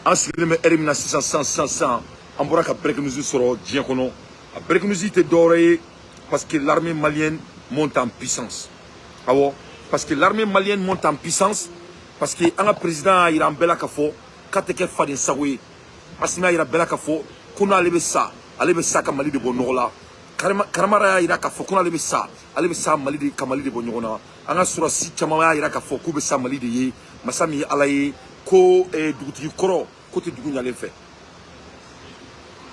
en sigilen bɛ ɛri min na sisan an bɔra ka break news sɔrɔ diɲɛ kɔnɔ a break news tɛ dɔwɛrɛ ye parce que l'armée malienne monte en puissance awɔ parce que l'armée malienne monte en puissance parce que an ka président y'a yira an bɛɛ la k'a fɔ k'a tɛ kɛ faden sago ye Assimi y'a yira bɛɛ la k'a fɔ ko n'ale bɛ sa ka Mali de bɔ nɔgɔ la Karamara y'a yira k'a fɔ ko n'ale bɛ sa ale bɛ sa ka Mali de bɔ ɲɔgɔn na an ka sɔrɔsi caman y'a yira k'a fɔ k'u bɛ sa Mali de ye masa min ye Ala ye ko dugutigi kɔrɔ ko tɛ dugu ɲalen fɛ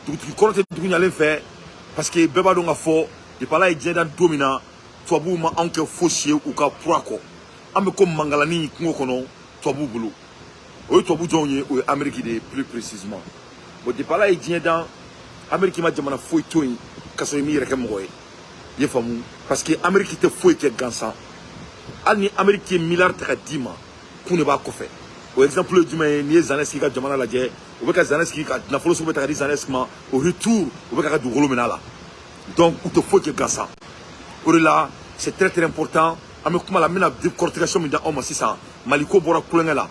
dugutigi kɔrɔ tɛ dugu ɲalen fɛ parce que bɛɛ b'a dɔn k'a fɔ depuis Ala ye diɲɛ dan don min na tubabuw ma anw kɛ fosi ye u ka pura kɔ an bɛ ko mangalani kungo kɔnɔ tubabuw bolo o ye tubabu jɔnw ye o ye Amérique de ye plus précisément bon depuis Ala ye diɲɛ dan Amérique ma jamana foyi to yen ka sɔrɔ i m'i yɛrɛ kɛ mɔgɔ ye i ye faamu parce que Amérique tɛ foyi kɛ gansan hali ni Amérique ye miliyari ta ka d'i ma kun de b'a kɔfɛ o exemple ye jumɛn ye n'i ye Zelensky ka jamana lajɛ u bɛ ka Zelensky ka nafolo sugu bɛ ta ka di Zelensky ma au retour u bɛ ka dugukolo minɛ a la donc u tɛ foyi kɛ gansan o de la c'est très important an bɛ kuma la n bɛna décortication min di aw ma sisan Maliko bɔra kulonkɛ la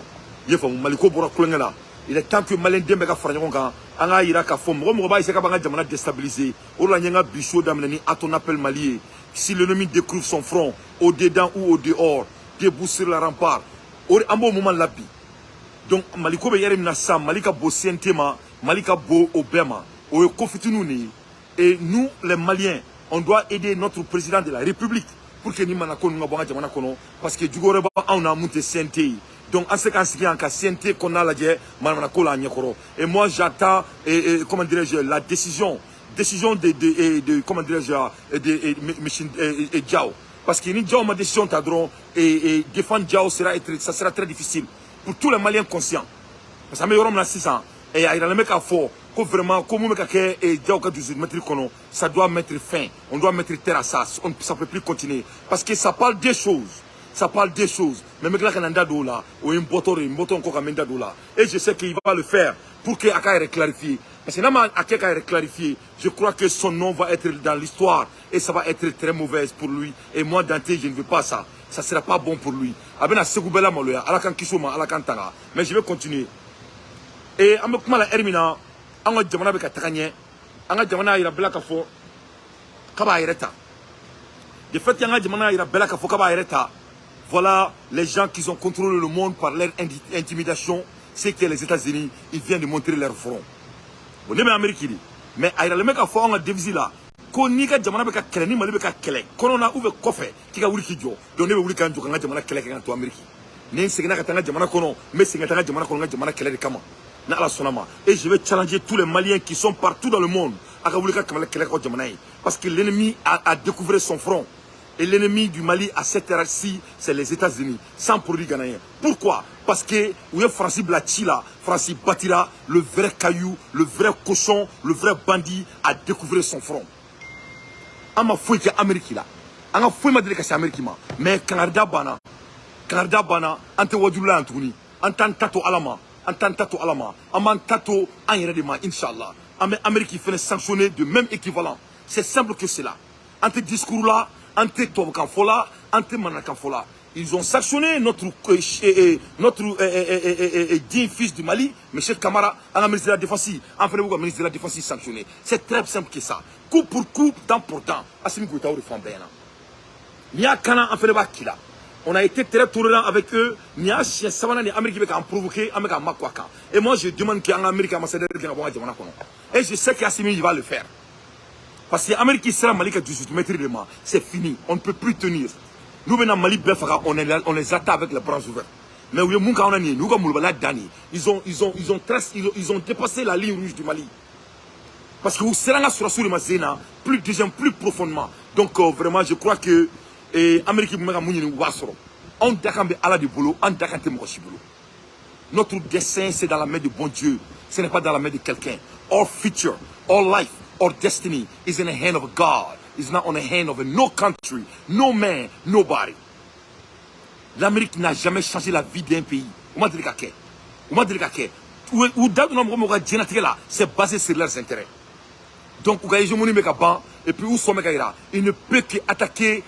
i ye faamu Maliko bɔra kulonkɛ la il est temps que Malien den bɛ ka fara ɲɔgɔn kan an k'a yira k'a fɔ mɔgɔ b'a essayer k'a b'an ka jamana déstabiliser o de la n ye n ka bi show daminɛ ni à ton appel Mali ye si l'ennemi découvre son front au dedans ou au dehors debout sur la rempart o de an b'o moment la bi donc Maliko bɛ yɛrɛ min na sisan Mali ka bon CNT ma Mali ka bon o bɛɛ ma o ye ko fitininw de ye et nous les Maliens on doit aider notre président de la République pour que ni mana ko ninnu ka bɔ an ka jamana kɔnɔ parce que jugu wɛrɛ b'anw na mun tɛ CNT ye donc en ce cas sigi en cas CNT qu'on a lajɛ manamana ko la ɲɛkɔrɔ et moi j'attends comment dirais-je la décision de comment dirais-je de Diao parce que ni Diao ma décision ta dɔrɔn défendre Diao ça sera très difficile pour tous les Maliens conscients parce que an bɛ yɔrɔ min na sisan a yiralen bɛ k'a fɔ ko vraiment ko mun bɛ ka kɛ Diao ka 18 mètres kɔnɔ ça doit mettre fin on doit mettre terre à ça ça peut plus continuer parce que ça parle des choses mais mec là quand on a là ou un bouton encore quand on là et je sais qu'il va le faire pour que Aka ait clarifié parce que là Aka ait clarifié je crois que son nom va être dans l'histoire et ça va être très mauvaise pour lui et moi Dante je ne veux pas ça sera pas bon pour lui abena segubela maloya ala kan kisoma ala kan tanga mais je vais continuer et am kuma la hermina an ka jamana be ka taganya an ka jamana ira bela ka fo kaba ireta de fait an ka jamana ira bela ka fo kaba ireta. Voilà les gens qui ont contrôlé le monde par leur intimidation, c'est que les États-Unis, ils viennent de montrer leur front. Bon, on est Amérique, mais il y a le mec qui a fait un divisé là. Quand on a jamana beka kele ni mali beka kele. Quand on a ouvert coffre, qui a ouvert kijo, donc on a ouvert kanjo kanga jamana kele kanga to Amérique. Ni segna katanga jamana kono, mais segna katanga jamana kono jamana kele de kama. Na ala sonama. Et je vais challenger tous les Maliens qui sont partout dans le monde. Aka ouvert kanga kele ko jamana parce que l'ennemi a découvert son front. Et l'ennemi du Mali à cette heure-ci, c'est les États-Unis, sans produit ghanéen. Pourquoi? Parce que où est Francis Blachila, Francis Batira, le vrai caillou, le vrai cochon, le vrai bandit, a découvert son front. On m'a fouillé que Amérique là. On a fouillé que c'est Amérique. Mais Canada Bana, Ante Wadjoula Antouni, Antan Tato Alama, Aman Tato Anyeredema, Inch'Allah. Amérique fait sanctionner de même équivalent. C'est simple que cela. Ante discours là, Ante Tobokanfola, Ante Manakanfola. Ils ont sanctionné notre digne fils du Mali, M. Kamara, en ministre de la Défense. En fait, le ministre de la Défense sanctionné. C'est très simple que ça. Coup pour coup, temps pour temps. Assimi Goïta ou Fambéna. Nia Kana en fait le Bakila. On a été très tolérant avec eux. Nia Chien Savana et Amérique qui ont provoqué Amérique Makwaka. Et moi, je demande qu'en Amérique, ambassadeur qui a et je sais qu'Assimi va le faire. Parce que l'Amérique sera Mali qui a 18 mètres de main. C'est fini. On ne peut plus tenir. Nous venons Mali Befara, on les attaque avec les bras ouverts. Mais oui, ils ont dépassé la ligne rouge du Mali. Parce que vous serez sur la Mazena, plus profondément. Donc vraiment, je crois que l'Amérique on d'akambe ala de boulot, on d'akante mokoshibolo. Notre destin, c'est dans la main de bon Dieu. Ce n'est pas dans la main de quelqu'un. Our future, our life, our destiny is in the hand of God. It's not on the hand of no country, no man, nobody. L'Amérique n'a jamais changé la vie d'un pays. C'est basé sur leurs intérêts. Donc, et puis, il ne peut qu'attaquer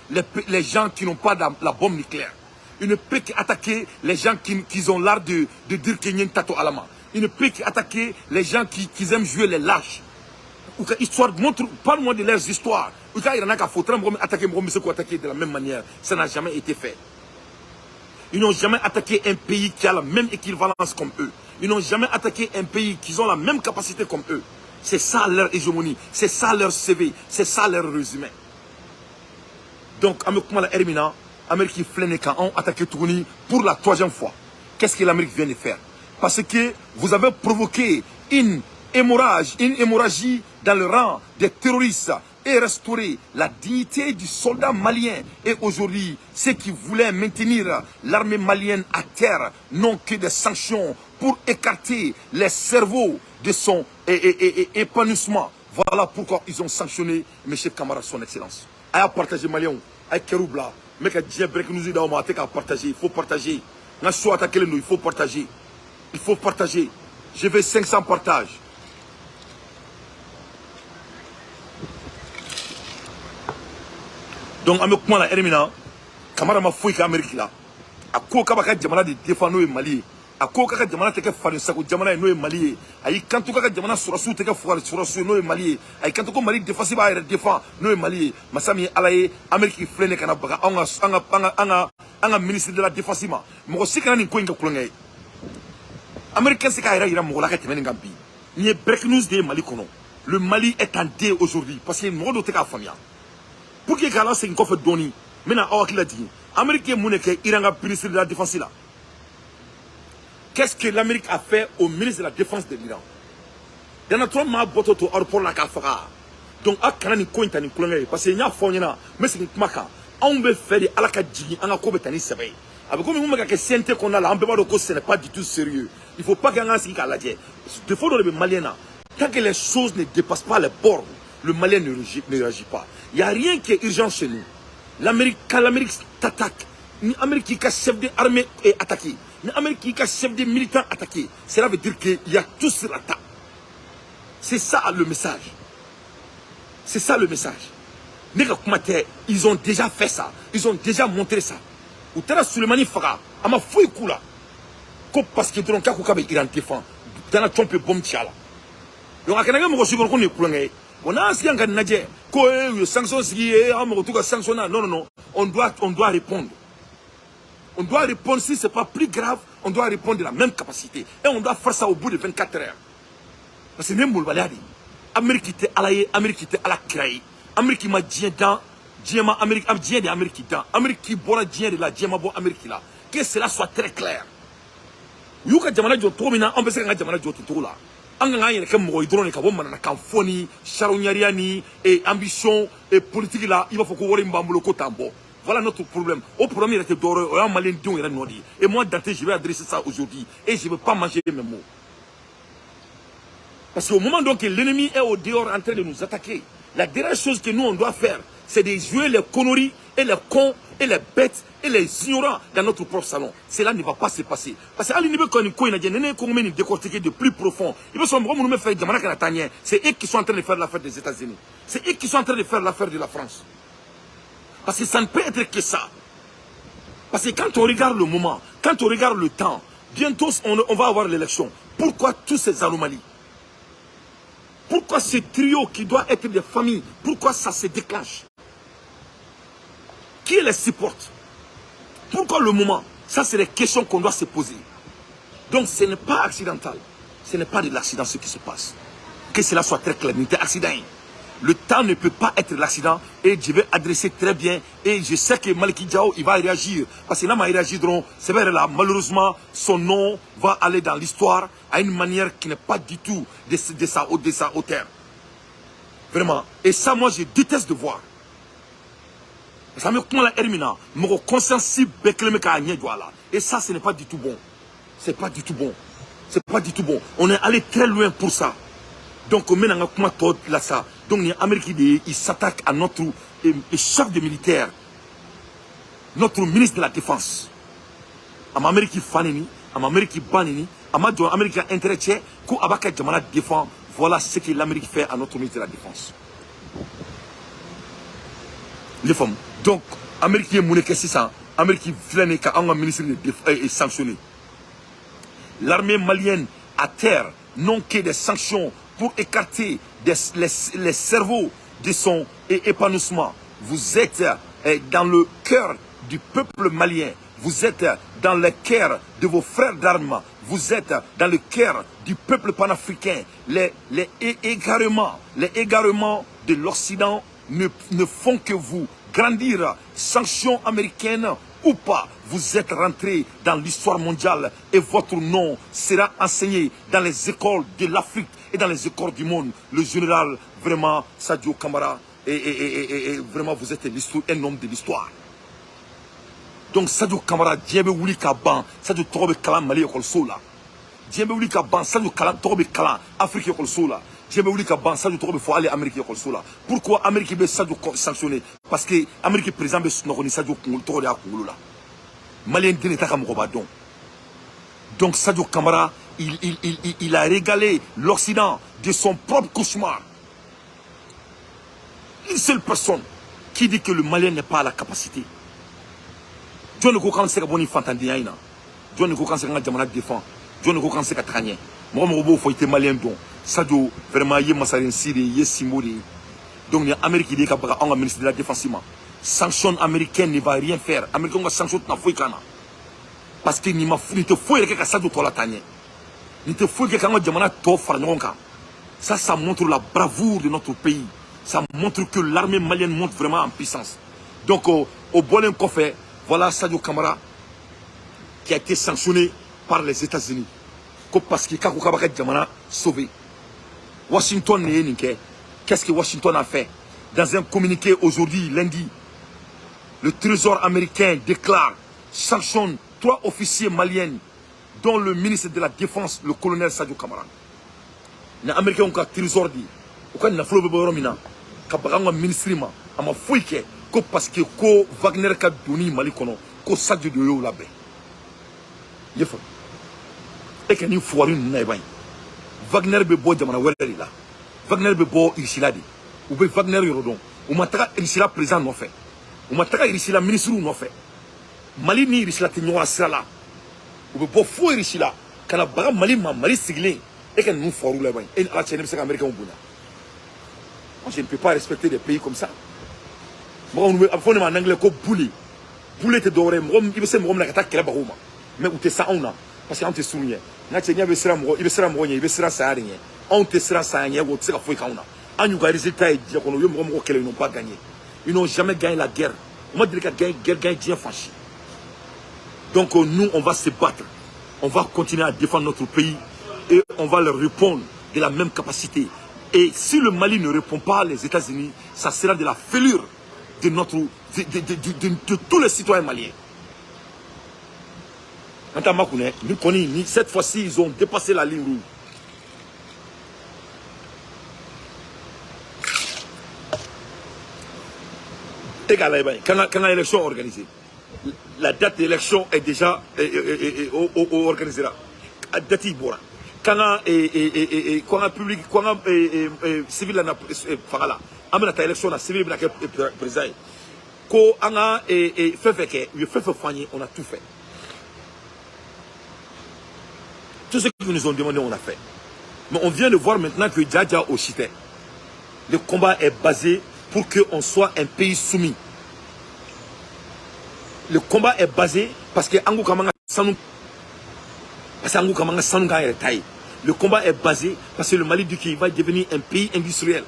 les gens qui n'ont pas la bombe nucléaire. Il ne peut qu'attaquer les gens qui ont l'art de dire qu'il y a un tato alama. Il ne peut qu'attaquer les gens qui aiment jouer les lâches. Histoire, parle-moi de leurs histoires. Il y en a qui font attaquer de la même manière. Ça n'a jamais été fait. Ils n'ont jamais attaqué un pays qui a la même équivalence comme eux. Ils n'ont jamais attaqué un pays qui ont la même capacité comme eux. C'est ça leur hégémonie. C'est ça leur CV. C'est ça leur résumé. Donc, avec moi, l'Amérique ont attaqué Tourni pour la 3e fois. Qu'est-ce que l'Amérique vient de faire? Parce que vous avez provoqué une hémorragie dans le rang des terroristes et restaurer la dignité du soldat malien. Et aujourd'hui, ceux qui voulaient maintenir l'armée malienne à terre n'ont que des sanctions pour écarter les cerveaux de son épanouissement. Voilà pourquoi ils ont sanctionné M. Camara, son excellence. À partager Malien, à Keroubla, mais que Dieu break nous dit à partager, il faut partager. Il faut partager. Il faut partager. Je veux 500 partages. Donc, avec moi, la Hermina, Camara m'a fouillé l'Amérique là. À quoi Kabaka Djamana de défendre le Mali. À quoi Kabaka Djamana te fait le sac Djamana et Mali. Aïe, quand tu Kabaka Djamana sur la soute, te fait sur le Mali. Aïe, quand tu Mali défense, il va défendre le Mali. Massami Alaye, Amérique Flene Kanabaka, un ministre de la défense. Mais aussi, quand on est coin de Koulangay. Américain, c'est qu'il y a un mot là qui est venu Gambi. Il y a break news de Mali Kono. Le Mali est en dé aujourd'hui parce qu'il y a un mot de famille. Pour que Kala c'est une coffre doni, maintenant on a dit, Américain Mouneke, il y a un ministre de la défense là. Qu'est-ce que l'Amérique a fait au ministre de la défense de l'Iran? Dans notre ma boto to aéroport la Kafara. Donc à Kanani Kointa ni Koulangay, parce qu'il y a Fonyana, mais c'est une maka. On veut faire des alakadji, on a Kobetani Sebe. Avec comme on a que CNT qu'on a là, on peut pas le ce n'est pas du tout sérieux. Il ne faut pas qu'il y ait un signe à la diète. Il faut dans le Malien, tant que les choses ne dépassent pas les bords, le Malien ne réagit pas. Il n'y a rien qui est urgent chez nous. L'Amérique, quand l'Amérique t'attaque, l'Amérique qui a chef d'armée est attaqué, l'Amérique qui a chef de militants attaqué, cela veut dire qu'il y a tout sur la table. C'est ça le message. C'est ça le message. Ils ont déjà fait ça. Ils ont déjà montré ça. Ou t'as Souleymani Faga, à ma fouille coula. Parce que dans le cas où il défend, dans la trompe bombe tchala. Donc, à Kananga, on est coulé. On a un gars nadje, que sanctions non, on doit répondre. On doit répondre si ce n'est pas plus grave, on doit répondre de la même capacité. Et on doit faire ça au bout de 24 heures. Parce que même Moulbaladi, Amérique était à la créée. Amérique m'a dit dans, Djema Amérique, Djema de Amérique dans, Amérique qui boit Djema de la Djema bo Amérique là. Que cela soit très clair. Yuka Djamana jo to mina, on peut se nga Djamana jo to là. Anga yene ke mo idrone ka bomana na kamfoni, charougnariani et ambition et politique là, il va faut qu'on wori mbambulo ko tambo. Voilà notre problème. Au problème il était doré, au malin dion il a nodi. Et moi Dante je vais adresser ça aujourd'hui et je ne veux pas manger mes mots. Parce qu'au moment donc que l'ennemi est au dehors en train de nous attaquer, la dernière chose que nous on doit faire, c'est de jouer les conneries et les cons et les bêtes et les ignorants dans notre propre salon. Cela ne va pas se passer. Parce que l'ennemi quand il nous décortiquer de plus profond. C'est eux qui sont en train de faire l'affaire des États-Unis. C'est eux qui sont en train de faire l'affaire de la France. Parce que ça ne peut être que ça. Parce que quand on regarde le moment, quand on regarde le temps, bientôt on va avoir l'élection. Pourquoi toutes ces anomalies? Pourquoi ce trio qui doit être des familles, pourquoi ça se déclenche? Qui les supporte? Pourquoi le moment? Ça, c'est les questions qu'on doit se poser. Donc, ce n'est pas accidentel. Ce n'est pas de l'accident ce qui se passe. Que cela soit très clair. C'est accident. Le temps ne peut pas être l'accident. Et je vais adresser très bien. Et je sais que Maliki Diao, il va réagir. Parce que là, ils réagiront. C'est vrai, là, malheureusement, son nom va aller dans l'histoire à une manière qui n'est pas du tout de sa hauteur. Vraiment. Et ça, moi, je déteste de voir. Ça me prend la hermina, mon conscience si béclémé qu'à là. Et ça, ce n'est pas du tout bon. C'est pas du tout bon. C'est pas du tout bon. On est allé très loin pour ça. Donc, maintenant, comment tout là ça. Donc, les Américains, ils s'attaquent à notre chef de militaire, notre ministre de la Défense. À l'Amérique fanini, à l'Amérique banini, à l'Amérique intéressé, qu'au Abaka Djamana défend. Voilà ce que l'Amérique fait à notre ministre de la Défense. Les femmes. Donc, l'Amérique est monnaie, c'est ça. L'Amérique est ministre est sanctionné. L'armée malienne à terre, non que des sanctions pour écarter les cerveaux de son épanouissement. Vous êtes dans le cœur du peuple malien. Vous êtes dans le cœur de vos frères d'armes. Vous êtes dans le cœur du peuple panafricain. Les égarements de l'Occident ne font que vous grandir. Sanctions américaines ou pas, vous êtes rentré dans l'histoire mondiale et votre nom sera enseigné dans les écoles de l'Afrique et dans les écoles du monde. Le général, vraiment, Sadio Kamara, et vraiment, vous êtes un homme de l'histoire. Donc, Sadio Kamara, Djembe Wuli Kaban, Sadio Torobe Kalan Mali Ekol Sola. Djembe Wuli Kaban, Sadio Torobe Kalan Afrique Ekol Sola. Djembe Wuli Kaban, Sadio Torobe faut aller Amérique Ekol Sola. Pourquoi Amérique veut Sadio sanctionner? Parce que Amérique présent veut Sadio Torobe Akoulola. Malien Deneta Kamokobadon. Donc, Sadio Kamara, il a régalé l'Occident de son propre cauchemar. Une seule personne qui dit que le Malien n'est pas à la capacité. John ne comprend pas bonne fantandien ina. John ne comprend pas jamana défend. John ne comprend pas tragné. Moi mo faut être malien donc. Sadio vraiment yé masarin siri yé simori. Donc les Américains dit ka baka on ministre de la défense. Sanction américaine ne va rien faire. Américain va sanction na foi kana. Parce que ni te faut que Sadio to la tanye. Ni te faut que quand jamana to far ngonka. Ça montre la bravoure de notre pays. Ça montre que l'armée malienne monte vraiment en puissance. Donc au Bolen Kofé, voilà Sadio Kamara qui a été sanctionné par les États-Unis. Parce que Kakukabaka Djamana sauvé. Washington n'est niqué. Qu'est-ce que Washington a fait? Dans un communiqué aujourd'hui, lundi, le Trésor américain déclare sanctionne 3 officiers maliens, dont le ministre de la Défense, le colonel Sadio Kamara. Les Américains ont un trésor dit. Pourquoi ils n'ont pas de Kabanga ministre ma ama fouike ko parce que ko Wagner ka doni mali kono ko Sadio de yo labe yefo e ke ni foiri na ibay Wagner be bo jamana weleri la Wagner be bo irisila di ou be Wagner yorodon ou mataka irisila président no fait ou mataka irisila ministre no fait Mali ni irisila te nyora sala ou be bo fo irisila kana baga Mali ma Mali siglé e ke ni foiri la ibay et ala chene be américain buna. Je ne peux pas respecter des pays comme ça. Moi, on a en anglais comme boulé. Boulé te doré. Moi, il veut se me remettre à ta baroma. Mais où t'es ça on a parce qu'on te souligne. N'a pas il sera moi, il sera moi, il sera ça rien. On te sera ça rien. Où tu sais qu'il faut qu'on a. En Uruguay, résultat est dire qu'on a eu moi qu'ils n'ont pas gagné. Ils n'ont jamais gagné la guerre. On m'a dit que la guerre gagne bien franchi. Donc nous, on va se battre. On va continuer à défendre notre pays et on va leur répondre de la même capacité. Et si le Mali ne répond pas, les États-Unis, ça sera de la fêlure de tous les citoyens maliens. Cette fois-ci, ils ont dépassé la ligne rouge. Quand l'élection est organisée, la date d'élection est déjà organisée là. La date Ibora. Quand on public, quand on civil na fagala, amena ta élection na civil na président. Ko anga fait que on a tout fait. Tout ce qu'ils nous ont demandé, on a fait. Mais on vient de voir maintenant que Djadja au Chité, le combat est basé pour qu'on soit un pays soumis. Le combat est basé parce que Angou Kamanga Sanou. Parce que Angou Kamanga Sanou gagne taille. Le combat est basé parce que le Mali du Ki va devenir un pays industriel.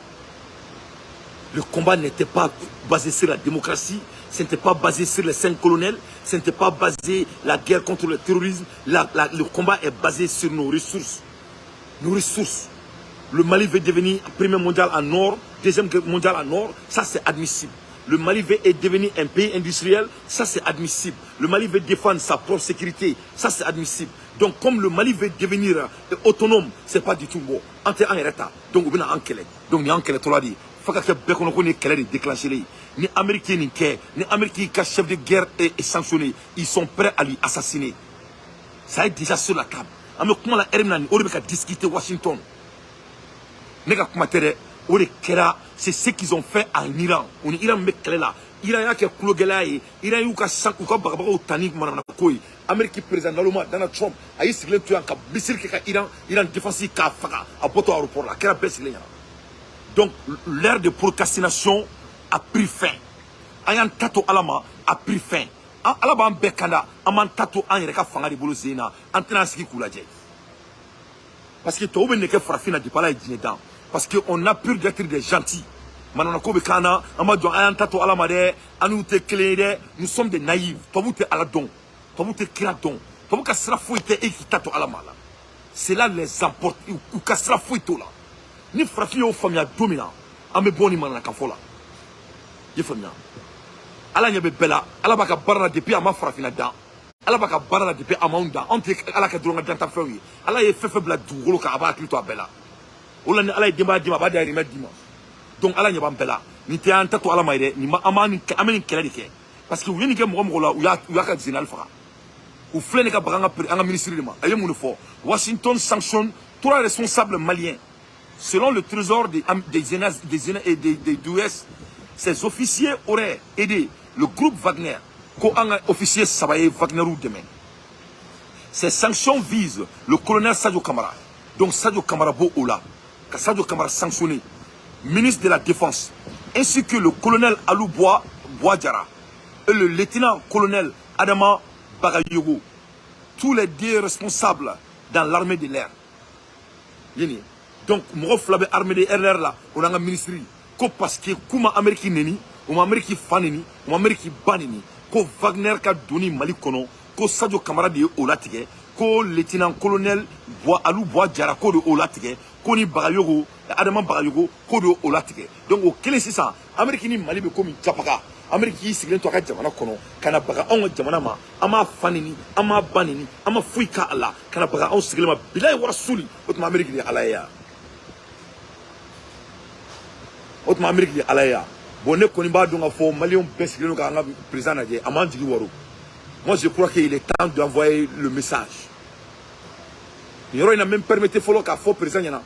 Le combat n'était pas basé sur la démocratie, ce n'était pas basé sur les 5 colonels, ce n'était pas basé la guerre contre le terrorisme. Le combat est basé sur nos ressources. Nos ressources. Le Mali veut devenir premier mondial en or, deuxième mondial en or, ça c'est admissible. Le Mali veut devenir un pays industriel, ça c'est admissible. Le Mali veut défendre sa propre sécurité, ça c'est admissible. Donc comme le Mali veut devenir autonome, c'est pas du tout bon. On est en retard. Donc on est en quête. Donc on est en quête. Il faut que les Américains déclenchent. Les Américains, les Américains, chef de guerre est sanctionné, ils sont prêts à lui assassiner. Ça est déjà sur la table. Comment la RMN, on va discuter Washington. C'est ce qu'ils ont fait en Iran. L'Iran met là. L'Iran a que Iran a eu Tani Amérique président Naloma Donald Trump a eu sigilen to yan ka missile ke ka Iran défense ka faga a boto aéroport la kera bɛ sigilen yana. Donc l'ère de procrastination a pris fin. Ayan tato alama a pris fin. Ala b'an bɛɛ kanda an b'an tato an yɛrɛ ka fanga de bolo sen na an tɛna sigi k'u lajɛ. Parce que tɔw bɛ nɛgɛ farafin na depuis Ala ye diɲɛ dan. Parce que on a peur d'être des gentils. Manana ko bɛ k'an na an b'a dɔn an y'an tato Ala ma dɛ an n'u tɛ kelen ye dɛ nous sommes des naïfs. Tubabu tɛ Ala dɔn tubabu tɛ kira dɔn tubabu ka sira foyi tɛ e k'i tato Ala ma la. Cela les emporte u ka sira foyi t'o la. Ni farafin y'o faamuya don min na an bɛ bɔ ni manana kan fɔ la. I ye faamuya. Ala ɲɛ bɛ bɛɛ la Ala b'a ka baara la depuis a ma farafinna dan Ala b'a ka baara la depuis a m'anw dan anw tɛ Ala ka dɔrɔn ka dantanfɛnw ye Ala ye fɛn fɛn bila dugukolo kan a b'a hakili to a bɛɛ la o la ni Ala ye denbaya d'i ma a b'a dahirimɛ d'i ma donc Ala ɲɛ b'an bɛɛ la nin tɛ an ta to Ala ma ye dɛ nin ma an bɛ nin kɛlɛ de kɛ parce que u ye nin kɛ mɔgɔ mɔgɔ la u y'a ka général faga u filɛ nin ka baga an ka ministre de ma a ye mun de fɔ Washington sanctionne 3 responsables maliens selon le trésor des US ces officiers auraient aidé le groupe Wagner, qu'un officier Sabaye Wagner ou demain. Ces sanctions visent le colonel Sadio Kamara. Donc Sadio Kamara Bo Ola, que Sadio Kamara sanctionné, ministre de la Défense, ainsi que le colonel Alou Boadjara et le lieutenant-colonel Adama Bagayogo, tous les 2 responsables dans l'armée de l'air. Donc, moi, l'armée de l'air là, on a un ministre. Parce que kuma Amérique neni, ou Amérique faneni, ou Amérique baneni, ko Wagner ka doni Mali kono, ko Sadio Kamara de olatige, ko lieutenant colonel Alou Boadjara ko de olatige, ko ni Bagayogo, Adama Bagayogo ko de olatige. Donc au kele c'est ça, Amérique ni Mali be komi japaka, Amérique yi sigilen to ka jamana kono, kana baga on jamana ma, ama faneni, ama baneni, ama fuika Allah, kana baga on sigilen ma bilay wa rasuli, otma Amérique de alaya. Autrement Amérique de Alaya. Bon, ne connaît pas donc à fond Malion Bessigé nous a président à Amandjigi Waro. Moi je crois qu'il est temps d'envoyer le message. Il y aura même permis de follow qu'à faux président yana.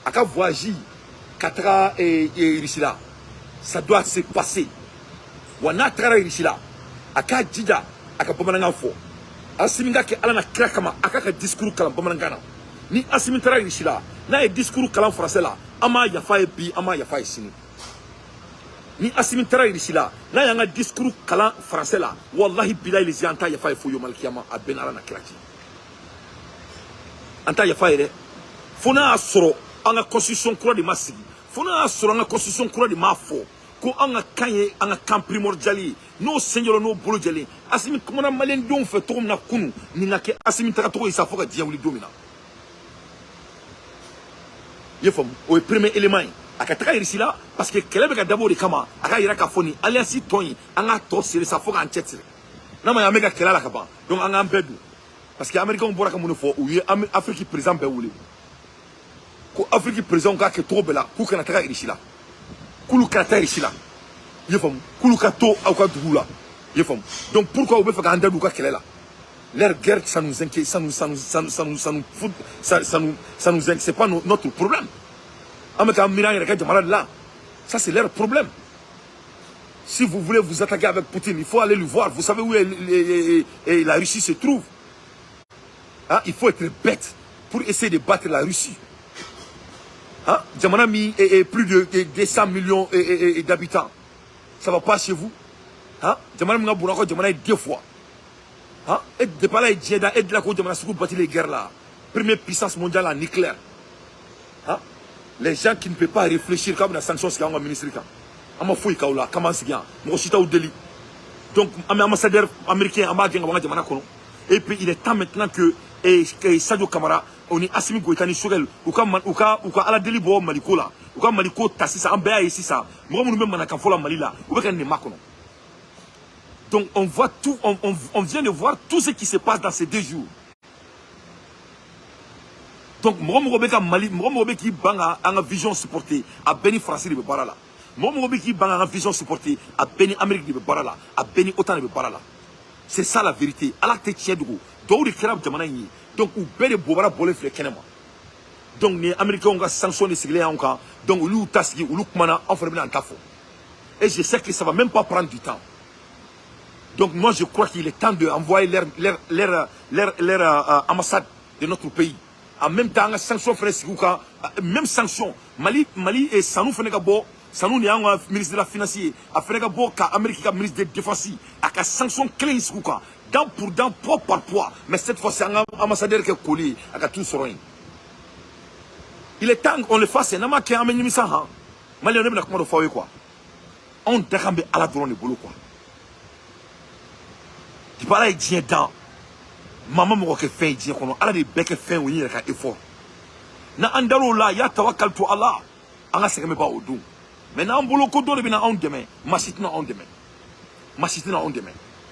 À qu'à voyager 4 ans et ici là. Ça doit se passer. Wana tra ici là. À qu'à Djidja à qu'à Pomananga faux. Asiminga que Alana Krakama à qu'à discours kalam Pomanangana. Ni Asimintara ici là. Na e discours kalam français là. Ama yafa bi ama yafa sini ni asimintara ici là na yanga discours kalan français là wallahi billahi les anta yafa fo yo malkiyama abenara na kraki anta yafa ire fona asoro anga constitution kura de masigi fona asoro anga constitution kura de mafo ko anga kanye anga camp primordial no seigneur no bolo jeli asimi komona malen don fe to na kunu ni ngake asimintara to isa foka diawli domina. Il faut au premier élément à kataka ici là parce que quel est d'abord de kama aka ira ka foni alliance toni anga to sere sa foka en tête na ma yameka kela la kaba donc anga mbedu parce que américain bora ka mun fo ou Afrique président be wuli ko Afrique président ka ke to bela ku kana taka ici là kulu kata ici là il faut kulu kato au ka dugula il faut donc pourquoi on veut faire anda du ka kela là leur guerre ça nous inquiète ça nous fout ça nous inquiète c'est pas notre problème. Là ça c'est leur problème. Si vous voulez vous attaquer avec Poutine il faut aller le voir. Vous savez où la Russie se trouve hein? Il faut être bête pour essayer de battre la Russie hein? Djamanami est plus de 200 millions d'habitants. Ça va pas chez vous hein? Djamanami nga bourako Djamana 2 fois hein? Et de par là, et de la côte de Manasoukou bâtir les guerres là. Première puissance mondiale en nucléaire. Hein? Les gens qui ne peuvent pas réfléchir comme la sanction c'est un ministre. Ama fouille kaoula, comment c'est bien. Moi au délit. Donc, ambassadeur américain, et puis il est temps maintenant que Sadio Kamara, on est Assimi Goïtani Sorel, ou à la délit bo Maliko là, ou comme Maliko Tassisa, en BA ici ça. Moi, nous même en Fola Mali là, ou bien Nemakono. Donc on voit tout, on vient de voir tout ce qui se passe dans ces 2 jours. Donc Morobeka Mali, Morobeka qui banga en vision supportée à Béni Français de Barala. Morobeka qui banga en vision supportée à Béni Amérique de Barala, à Béni Otan de Barala. C'est ça la vérité. À l'acte Tchèdou, d'où les crabes de Manaï. Donc où Béni Bobara Bolé Flekenema. Donc les Américains ont sanctionné ces gars encore. Donc où Taski, où Lukmana, on fait bien en tafo. Et je sais que ça va même pas prendre du temps. Donc moi je crois qu'il est temps d'envoyer leur ambassade de notre pays. En même temps, les sanctions même sanctions. Mali et Sanou Fenegabo, Sanou n'est pas ministre de la Finance, a Fenegabo, Amérique ministre de la Défense, a sanctions clés Souka, dans pour dans, poids par poids. Mais cette fois, c'est un ambassadeur qui est collé, a tout sur rien. Il est temps qu'on le fasse, n'a pas qu'à amener ça. Mali, on est bien comment faire quoi. On décambe à la drone de boulot quoi. Tu parles de dans. Maman mo ke fin di kono ala de beke fin wo yira ka effort na andalo la ya tawakkal to Allah anga se me ba odu mais na mbolo ko do le bina on demain masitina on demain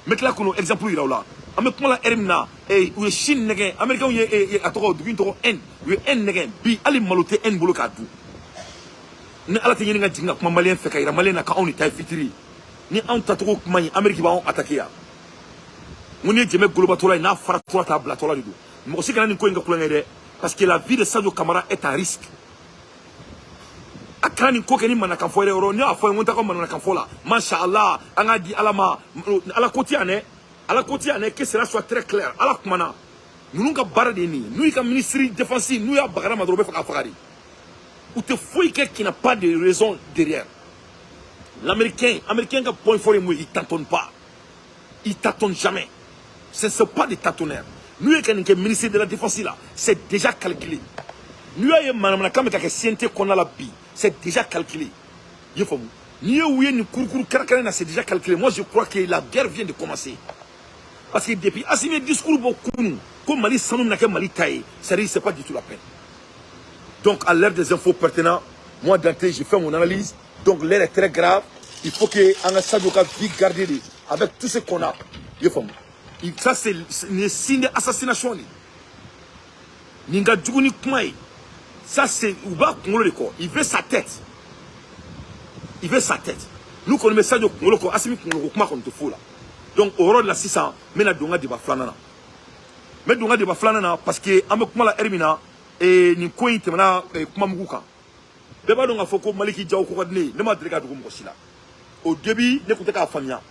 mais là kono exemple ira la ame ko la erimna e we shin nege american ye atoko du to en we en nege bi ali malote en bolo ka du ni ala te yinga jinga kuma malien fe kayira malien ka on ta fitiri ni on tatoko kuma yi america ba on attaquer ya on est jamais global tola n'a fara tola bla tola du mo aussi kana ni ko nga kulangede parce que la vie de Sadio Camara est à risque akani ko keni manaka fo euro ni afo ngonta ko manaka fo la machallah anga di alama ala kotiane que cela soit très clair ala kumana nous nga barade ni nous ka ministre défensif nous ya bagara madrobe fa afari ou te foi qui n'a pas de raison derrière l'américain ka point fort il tâtonne pas il tâtonne jamais. Ce ne sont pas des tâtonnaires. Nous, les ministres de la Défense, là, c'est déjà calculé. Nous, c'est déjà calculé. C'est déjà calculé. Moi, je crois que la guerre vient de commencer. Parce que depuis, Assimi discours beaucoup, comme Mali Sanoum n'a qu'un Mali taillé, ça c'est pas du tout la peine. Donc, à l'ère des infos pertinentes, moi, Dante, j'ai fait mon analyse. Donc, l'ère est très grave. Il faut que Sadio vive garder avec tout ce qu'on a. Ça, c'est un signe d'assassination. Ça, c'est il veut sa tête. Nous connaissons ça de Kongolo, Assimi Kongolo, comment on te fout là. Donc, au rôle de la 600, mais la donga de Baflanana. Mais donga de Baflanana, parce que, Amekumala Hermina, et Ninkoin Temana, et Kumamuka. Beba donga Foko, Maliki Djao Koradne, ne m'a drégé de Gumosila. Au début, ne coûtait qu'à Famia.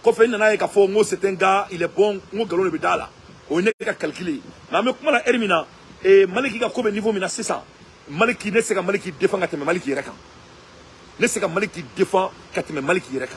Quand c'est un gars, il est bon, on galon le bédala. On est qu'à calculer. Mais comment la Hermina et Maliki a comme niveau mina 600. Maliki ne sait que Maliki défend quand Maliki Reka. Ne sait que Maliki défend quand Maliki Reka.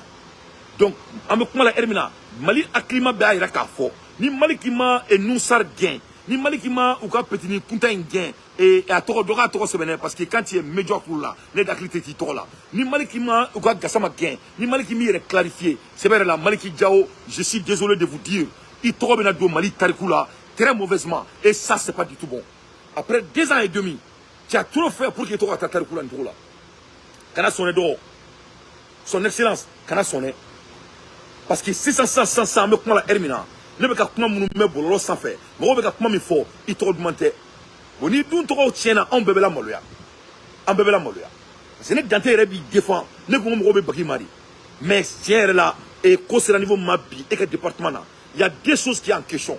Donc, comment la Hermina, Mali a climat béa Reka fort. Ni Maliki ma et nous sar gain. Ni Maliki ma ou ka petit ni kunta gain. Et à Toro Dora Toro Sebene, parce que quand il est major pour là, les d'activité Tito là. Ni Maliki ma ou ka Gassama gain. Ni Maliki mi est clarifié. C'est vrai la Maliki Diao, je suis désolé de vous dire, il trouve Benado Mali Tarikoula très mauvaisement. Et ça, c'est pas du tout bon. Après 2 ans et demi, tu as trop fait pour qu'il trouve Tarikoula Ndoula. Kana sonné dehors. Son excellence, Kana sonné. Parce que 600, mais comment la Hermina, ne me comment mon me bolo sans faire. Mais comment il faut, il trouve augmenté. On dit d'où tu tiens en bébé la moluya. En bébé la moluya. Ce n'est Dante Rebi défend, ne vous me baki mari. Mais tiens là, et qu'au niveau Mabi et que département là, il y a des choses qui sont en question.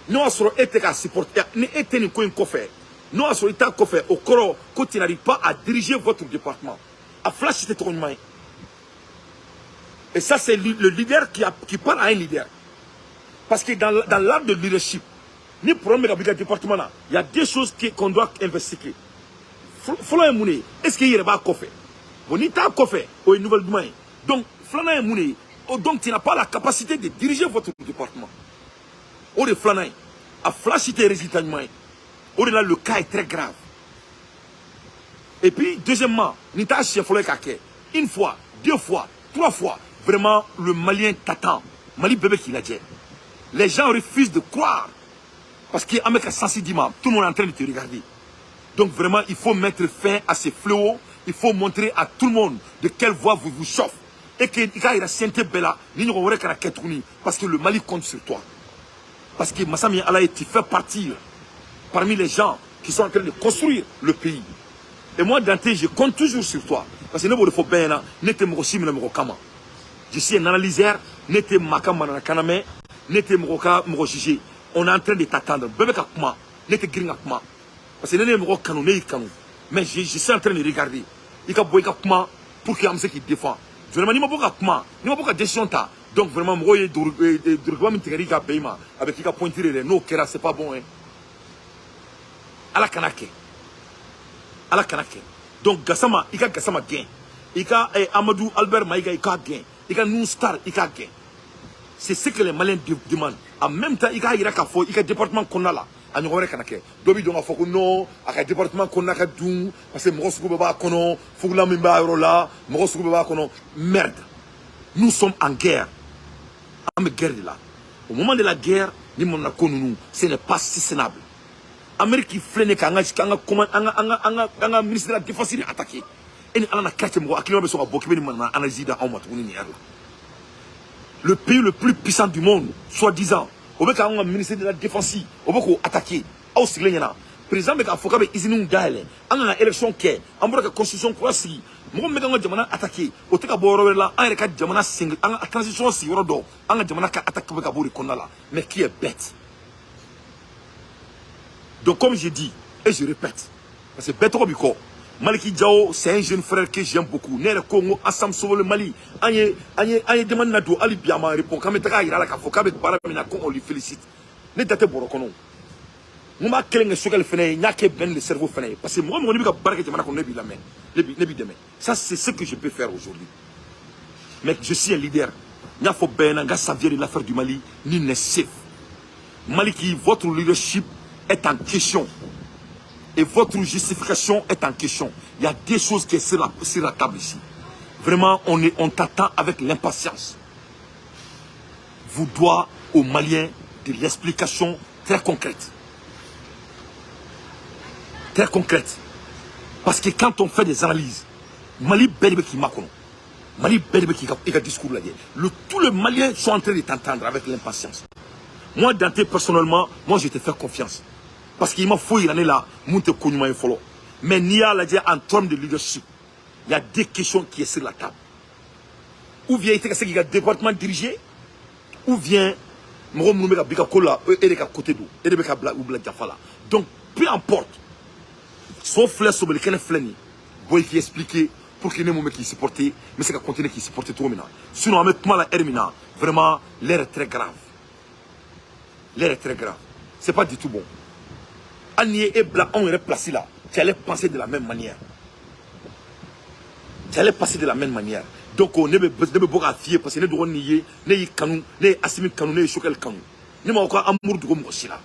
Nous avons été à supporter, nous été ni quoi faire. Nous avons été à faire au corps quand tu n'arrives pas à diriger votre département. À flash c'était ton main. Et ça c'est le leader qui parle à un leader. Parce que dans l'art de leadership, ni problème avec le département là, il y a des choses qu'on doit investiguer. Est-ce qu'il y a un coffre? On n'y a pas fait au nouvel domaine. Donc, donc tu n'as pas la capacité de diriger votre département. Au de Flanay, à flasher tes résultats de moyen. Au de là, le cas est très grave. Et puis, deuxièmement, Nita Cheffolé Kake, 1 fois, 2 fois, 3 fois, vraiment, le Malien t'attend. Mali bébé qui l'a dit. Les gens refusent de croire. Parce qu'avec un sensiblement, tout le monde est en train de te regarder. Donc vraiment, il faut mettre fin à ces fléaux. Il faut montrer à tout le monde de quelle voie vous vous chauffez. Et que quand il a senté Bella, parce que le Mali compte sur toi. Parce que Massami Alaye, tu fais partie parmi les gens qui sont en train de construire le pays. Et moi, Dante, je compte toujours sur toi. Parce que nous, il faut bien, je suis un analyseur, n'était Makama Kaname, n'était Moroka Morojiji. On est en train de t'attendre. Bébé Kakuma, n'était Gringakuma. Parce que nous sommes canon, mais je suis en train de regarder. Il y a beaucoup pour qu'il y ait qui défend. Je ne sais pas comment, il n'y a pas de décision. Donc vraiment, moi, je suis avec qui pointer non, c'est pas bon. Hein. À la Kanake. À la Kanake. Donc Gassama, il y a Gassama gain. Il y a Amadou Albert Maïga, il y a gain. Il y a Noustar, il y a gain. C'est ce que les Maliens demandent. En même temps, il y a un département qu'on a là. A ɲɔgɔn wɛrɛ kana kɛ dɔ bi dɔn k'a fɔ ko non a ka département kɔnɔna ka dun parce que mɔgɔ sugu bɛɛ b'a kɔnɔ fugula min b'a yɔrɔ la mɔgɔ sugu bɛɛ b'a kɔnɔ merde nous sommes en guerre an bɛ guerre de la au moment de la guerre ni manana ko ninnu ce n'est pas soutenable Amérique filɛ nin k'an ka ministre de la défense de attaquer e ni ala na kɛrɛfɛ mɔgɔ hakilima bɛ sɔn ka bɔ k'i bɛ nin manana analyse da anw ma tuguni nin heure la le pays le plus puissant du monde soi-disant au bec un ministre de la défense au bec attaqué au siglenya président bec avocat be izinu dale an na élection ke an bora ka constitution ko si mo me nga jamana attaqué o te ka boro la an ka jamana sing an transition si woro do an jamana ka attaqué be ka bori konna mais qui est bête donc comme je dis et je répète parce que bête ko Maliki Diao, c'est un jeune frère que j'aime beaucoup. Nere Congo, Assam Sauve le Mali. Anye demande Nado, Ali Biama répond. Quand il y a la Kafoka, on lui félicite. Ne date Borokono. Moi, quel est ce qu'elle fait, il n'y a que ben le cerveau fait. Parce que moi, mon ami, ça, c'est ce que je peux faire aujourd'hui. Mais je suis un leader. Il n'y a pas de savoir l'affaire du Mali, ni ne sait. Maliki, votre leadership est en question. Et votre justification est en question. Il y a des choses qui sont sur la table ici. Vraiment, on t'attend avec l'impatience. Vous doit aux Maliens de l'explication très concrète. Très concrète. Parce que quand on fait des analyses, Mali Belbe qui m'a connu. Mali Belbe qui a discours là. Tous les Maliens sont en train de t'entendre avec l'impatience. Moi, Dante, personnellement, moi je te fais confiance. Parce qu'il m'a fouillé l'année là, monte Kounouma et Folo. Mais il y a en termes de leadership, il y a des questions qui sont sur la table. Ou bien il y a un département dirigé, ou bien il y a un côté d'eau, et donc peu importe, sauf les sobre les flènes, boy qui expliquer pour qu'il y ait un moment qui supporte, mais c'est qu'à continuer qui supporte tout maintenant. Sinon, avec moi la Hermina, vraiment, l'air est très grave. L'air est très grave. C'est pas du tout bon. Alnier et Blanc, on est placé là. Tu allais penser de la même manière. Tu allais passer de la même manière. Donc, on ne peut pas fier parce que nous devons nier, nous canou, nous assimiler canou, nous choquer le canou. Nous avons encore amour de gomme aussi là.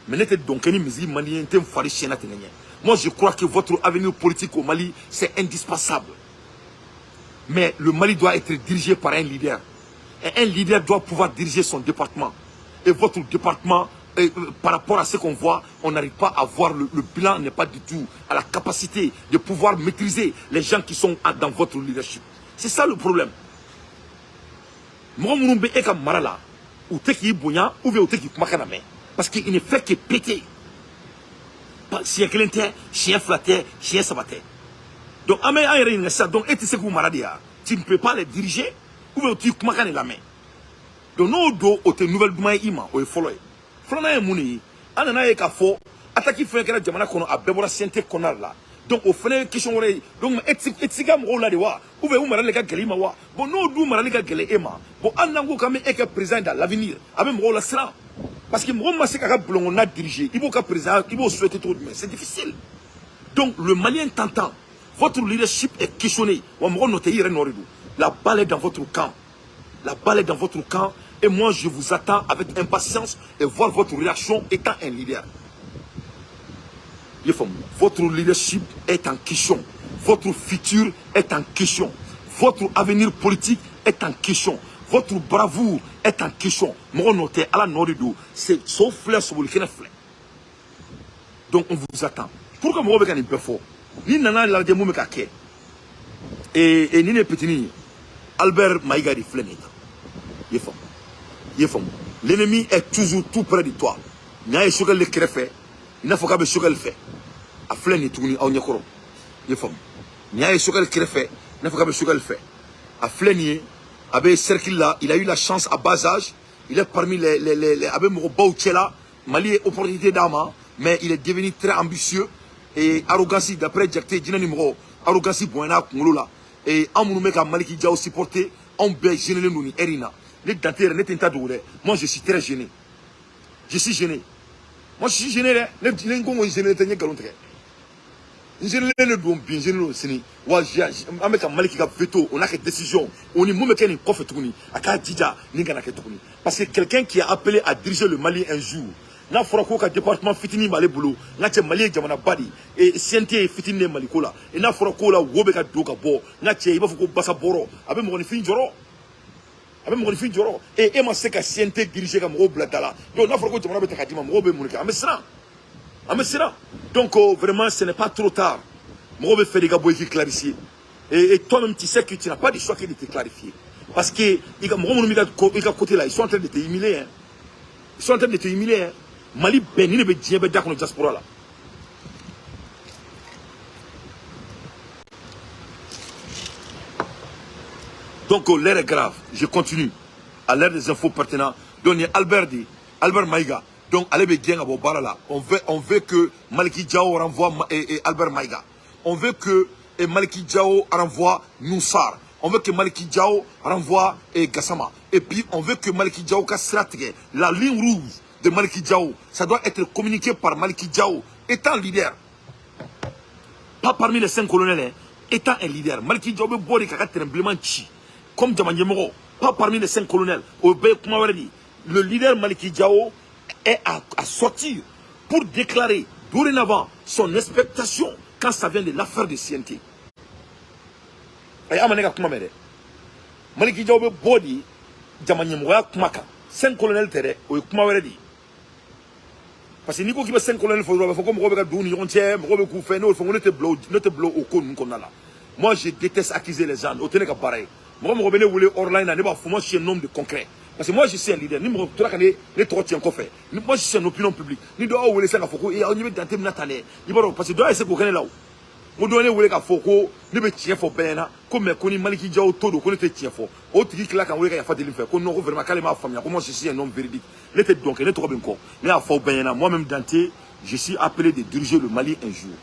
Mais nous sommes donc une musique malienne, nous sommes farés. Moi, je crois que votre avenir politique au Mali, c'est indispensable. Mais le Mali doit être dirigé par un leader. Et un leader doit pouvoir diriger son département. Et votre département, par rapport à ce qu'on voit, on n'arrive pas à voir le bilan, n'est pas du tout à la capacité de pouvoir maîtriser les gens qui sont dans votre leadership. C'est ça le problème. Moi, je suis un marala, ou te qui est bonya, ou bien te qui est parce qu'il ne fait que péter. Chien clinté, chien flatté, chien sabaté. Donc, donc, et tu sais que tu ne peux pas les diriger, ou bien tu es la main. Donc, nous, au te nouvelle domaine, ou est follow. Flana est mouni, anana est kafo, attaque fait que la jamana kono a bebora siente konar là. Donc au final question ore, donc etsiga mo la de wa, ou be umara le ka gelima wa. Bon no du mara le ka gele ema. Bon anango kame e que président dans l'avenir, avec mo la sera. Parce que mo masika ka blongo na diriger, il faut ka président, il faut souhaiter trop mais c'est difficile. Donc le Malien t'entend, votre leadership est questionné. Wa mo noter ire noridu. La balle est dans votre camp. La balle est dans votre camp. Et moi, je vous attends avec impatience et voir votre réaction étant un leader. Votre leadership est en question. Votre futur est en question. Votre avenir politique est en question. Votre bravoure est en question. C'est sauf fleur sur le fleur. Donc, on vous attend. Pourquoi vous avez un peu fort? Ni nana la demo me kake. Et ni ne petit Albert Maïga di fleur. L'ennemi est toujours tout près de toi. Il y a ce qu'il fait. Il n'a pas ce qu'il fait. A flène tout ni on y croit. Il y a ce qu'il fait. Il n'a pas ce qu'il fait. A flène avec cercle là, il a eu la chance à bas âge. Il est parmi les avec Moubaoutchela, Mali est opportunité d'ama, mais il est devenu très ambitieux et arrogance d'après Jacté Dina numéro arrogance buena Kongolo là et Amounou meka Maliki Diao supporté on bé général nous Erina. les dentaires, les tentats de moi je suis très gêné. Je suis gêné. Moi je suis gêné. Les gens qui sont gênés, ils sont gênés. Ingénieur le don bien ingénieur sini wa ameka maliki ka veto on a que décision on est même qu'un coffre tourni aka dija ni gana que tourni parce que quelqu'un qui a appelé à diriger le Mali un jour na fora ko ka département fitini malé boulot na che Mali jamana badi et CNT fitini Mali ko la et na fora ko la wobe ka do ka bo na che iba fuko basa boro abe mo ni fin joro abe mo ni fin joro et ma se ka CNT diriger ka mo bla dala donc na fora ko jamana be ta kadima mo be mo ka amesra. Donc vraiment ce n'est pas trop tard. Moi je vais faire des gars qui clarifier. Et toi-même tu sais que tu n'as pas de choix que de te clarifier. Parce que ils côté là, ils sont en train de te humilier. Hein. Ils sont en train de te humilier. Hein. Mali Beni ne veut dire que dans diaspora là. Donc l'air est grave. Je continue. À l'ère des infos pertinentes. Donc il y a Albert Maïga. Donc, allez bien à Bobarala. On veut que Maliki Diao renvoie Albert Maïga. On veut que Maliki Diao renvoie Noussar. On veut que Maliki Diao renvoie Gassama. Et puis, on veut que Maliki Diao casse la ligne rouge de Maliki Diao. Ça doit être communiqué par Maliki Diao, étant leader. Pas parmi les 5 colonels, hein, étant un leader. Maliki Diao veut boire des tremblements chi. Comme Diamanyemoro. Pas parmi les 5 colonels. Le leader Maliki Diao est à sortir pour déclarer dorénavant son expectation quand ça vient de l'affaire de CNT. Maliki Diaw body Jamanyemwa Kumaka 5 colonels tere o Kumaweredi. Parce que Nico qui va 5 colonels faut comme Robert Douni on tient Robert Koufeno faut noter blow au con qu'on a là. Moi je déteste accuser les gens au teneka pareil. Moi me revenez voulez online à pas moi je suis un homme de concret. Parce que moi je suis un leader, ni me les trois tiens qu'on fait. Moi je suis une opinion publique. Ni doit où les cinq à Foko et on y met dans tes natane. Ni bon parce que doit essayer qu'on connaît là où. On doit aller où les gars Foko, ni me tient fort ben comme mes connus Maliki Diao todo qu'on était tient fort. Autre qui là quand on a fait de l'enfer, qu'on n'a vraiment calé ma famille. Comment je suis un homme véridique. N'était donc n'est trop bien quoi. Mais à fort ben moi-même Danté, je suis appelé de diriger le Mali un jour.